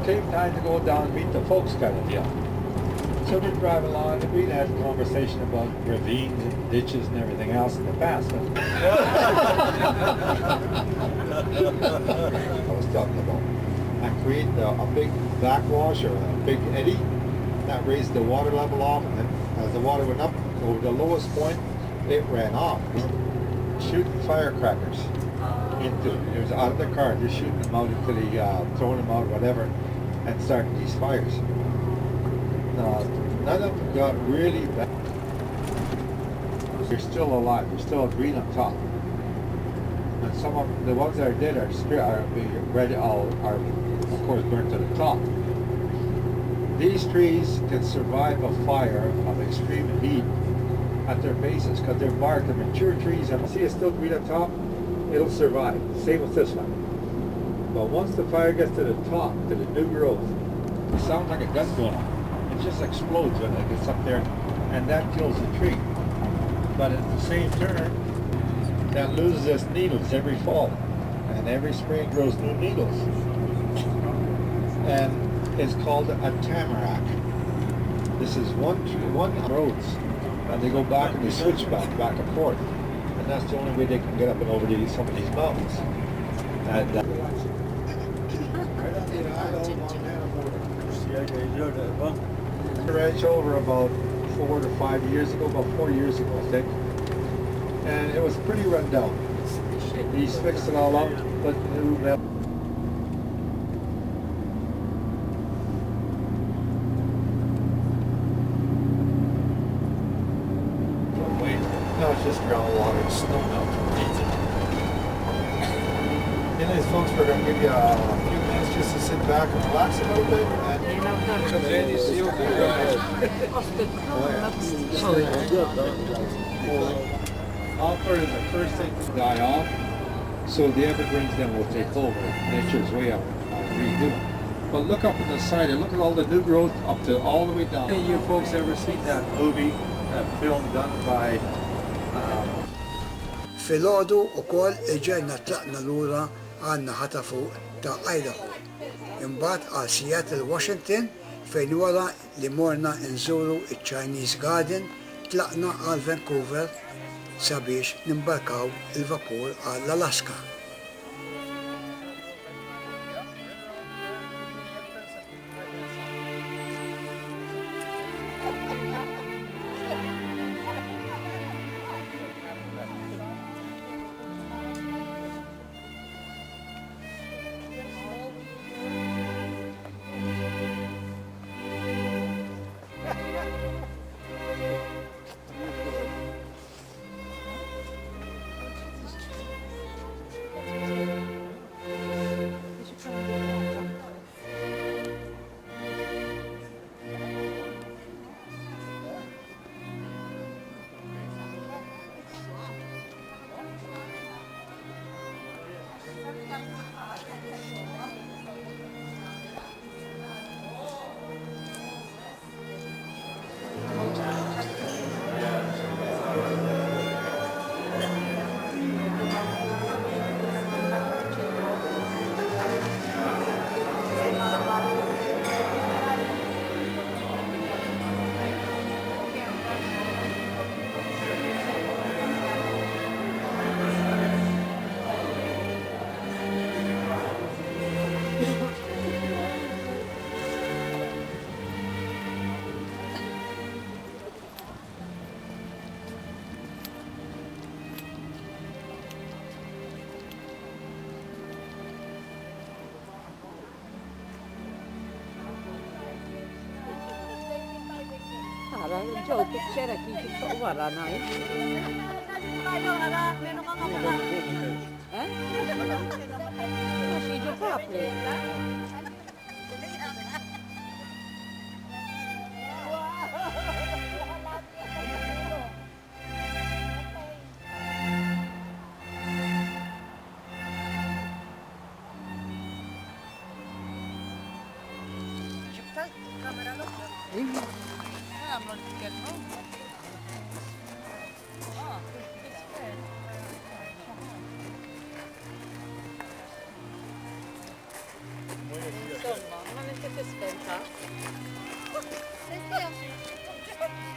came time to go down and meet the folks kind of deal. So we drive along and we had a conversation about ravines and ditches and everything else in the past. I was talking about. I created a big backwash or a big eddy that raised the water level off, and then as the water went up over the lowest point, it ran off. Shooting firecrackers into it. It was out of the car, just shooting them out into the, throwing them out, whatever, and starting these fires. None of them got really bad. They're still alive. They're still green on top. And some of the ones that are dead are of course burnt to the top. These trees can survive a fire of extreme heat at their bases because their bark, the mature trees, and see it's still green on top, it'll survive. Same with this one. But once the fire gets to the top, to the new growth, it sounds like a gun going on. It just explodes when it gets up there, and that kills the tree. But at the same turn, that loses its needles every fall, and every spring grows new needles. And it's called a tamarack. This is one roads, and they go back and they switch back and forth, and that's the only way they can get up and over some of these mountains. And ranch over about 4 to 5 years ago, about 4 years ago, I think, and it was pretty run down. He's fixed it all up, but new. No, it's just groundwater and snow melt. Anyways, folks, we're going to give you a few minutes just to sit back and relax a little bit. Offer is the first thing to die off, so the evergreens then will take over. Nature's way up, redo. But look up on the side and look at all the new growth up to all the way down. Have you folks ever seen that movie, that film done by Fil-ħodu ukoll ġejna tlaqna lura għandna ħata fuq ta' Idaho. Imbagħad għal Seattle, Washington, fejn wara li morna nżuru iċ-Chinese Garden, tlaqna għal Vancouver sabiex nimbarkaw il-vapur għall Alaska. Ġew picture kif fuq wara ngħid. Għax jiġu kapli.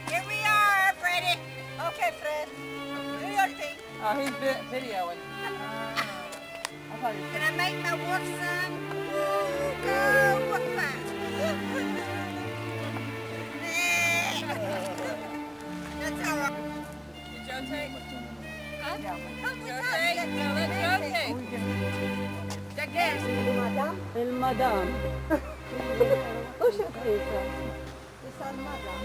Here we are, Freddie. Okay, Fred. Do your thing. Oh, he's videoing. Can I make my work, son? Go, walk fast. That's all right. Did Joe take? Huh? Come with Joe us. take? No, let Joe take. The guest. Il-madam. U xaqrita? Issa l-madam.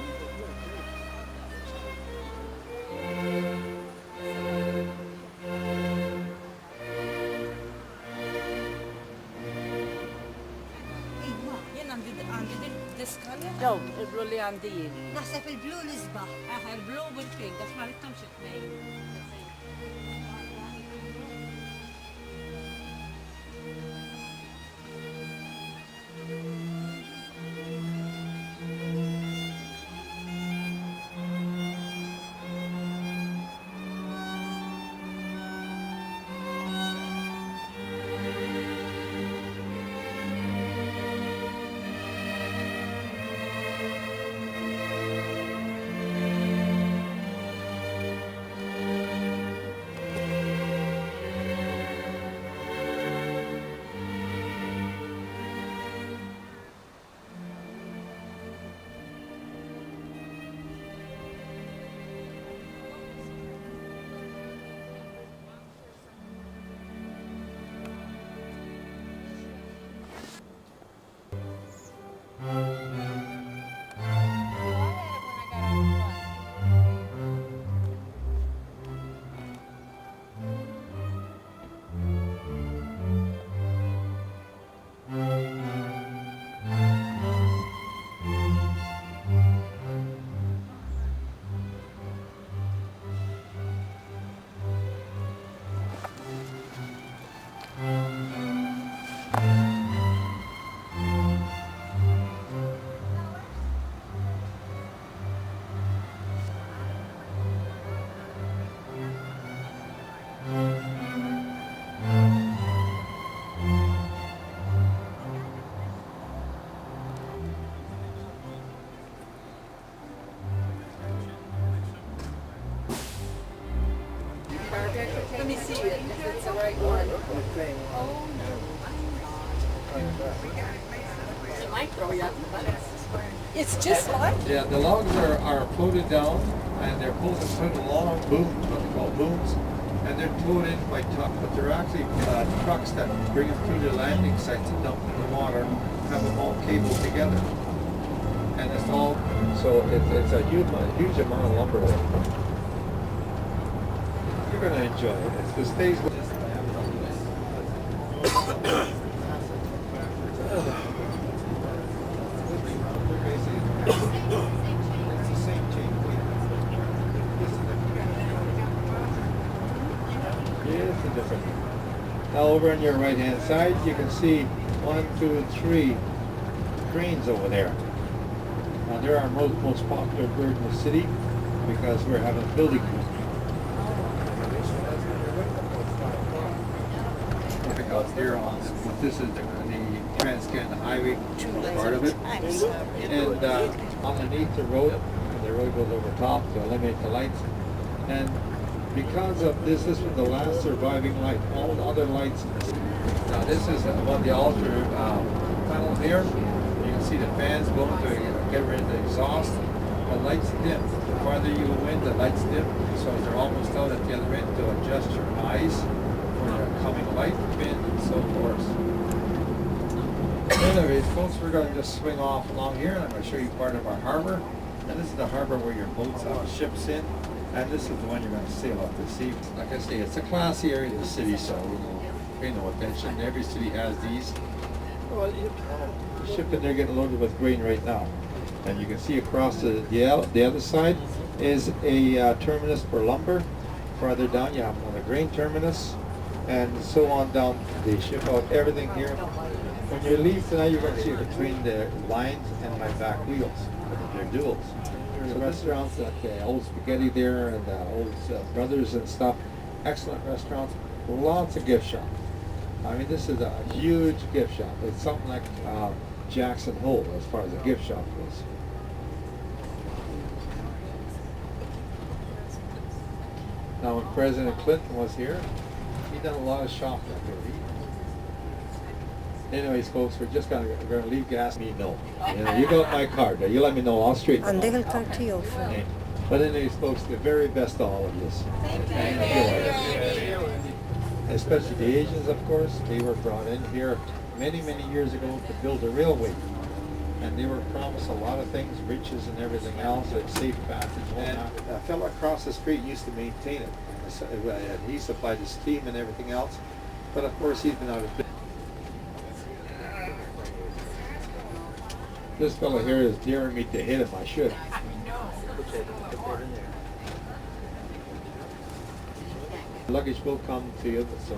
Ġew, il-blu li għandi jien. Naħseb il-blu l-isbaħ. Il-blu bil-pink, għax ma rittamx it-tnejn. It's just like Yeah, the logs are floated down and they're pulled and put in long booms, what they call booms, and they're towed in by truck, but they're actually trucks that bring them to the landing sites and dump them in the water, have them all cabled together. And it's all, so it's a huge amount of lumber there. You're going to enjoy it. It's the stays with different. Now over on your right hand side you can see 1, 2, 3 cranes over there. Now they're our most popular bird in the city because we're having a building. Out here on this is the Trans-Canada Highway part of it, and underneath the road goes over top to eliminate the lights. And because of this was the last surviving light. All the other lights. Now this is one of the altar panels here. You can see the fans blowing to get rid of the exhaust. The lights dim. The farther you go in, the lights dim. So they're almost out at the other end to adjust your eyes for the coming light, fin, and so forth. Anyways, folks, we're going to just swing off along here, and I'm going to show you part of our harbor. And this is the harbor where your boats have ships in. And this is the one you're going to sail up to see. Like I say, it's a classy area of the city, so pay no attention. Every city has these. Well, the ship in there getting loaded with grain right now. And you can see across the other side is a terminus for lumber. Farther down you have another grain terminus, and so on down. They ship out everything here. When you leave tonight, you're going to see between the lines and my back wheels. They're duals. There's restaurants like Old Spaghetti there and Old Brothers and stuff. Excellent restaurants. Lots of gift shops. I mean, this is a huge gift shop. It's something like Jackson Hole as far as a gift shop goes. Now, when President Clinton was here, he done a lot of shopping up here. Anyways, folks, we're going to leave gas. Me know. You got my card. You let me know. I'll straighten And it they out. will talk to you. Okay. But anyways, folks, the very best to all of you. Thank you. Especially the Asians, of course. They were brought in here many, many years ago to build a railway. And they were promised a lot of things, riches and everything else, like safe passage. And a fellow across the street used to maintain it. He supplied the steam and everything else. But of course, he's been out of business. This fellow here is daring me to hit him. I should. Luggage will come to you. So.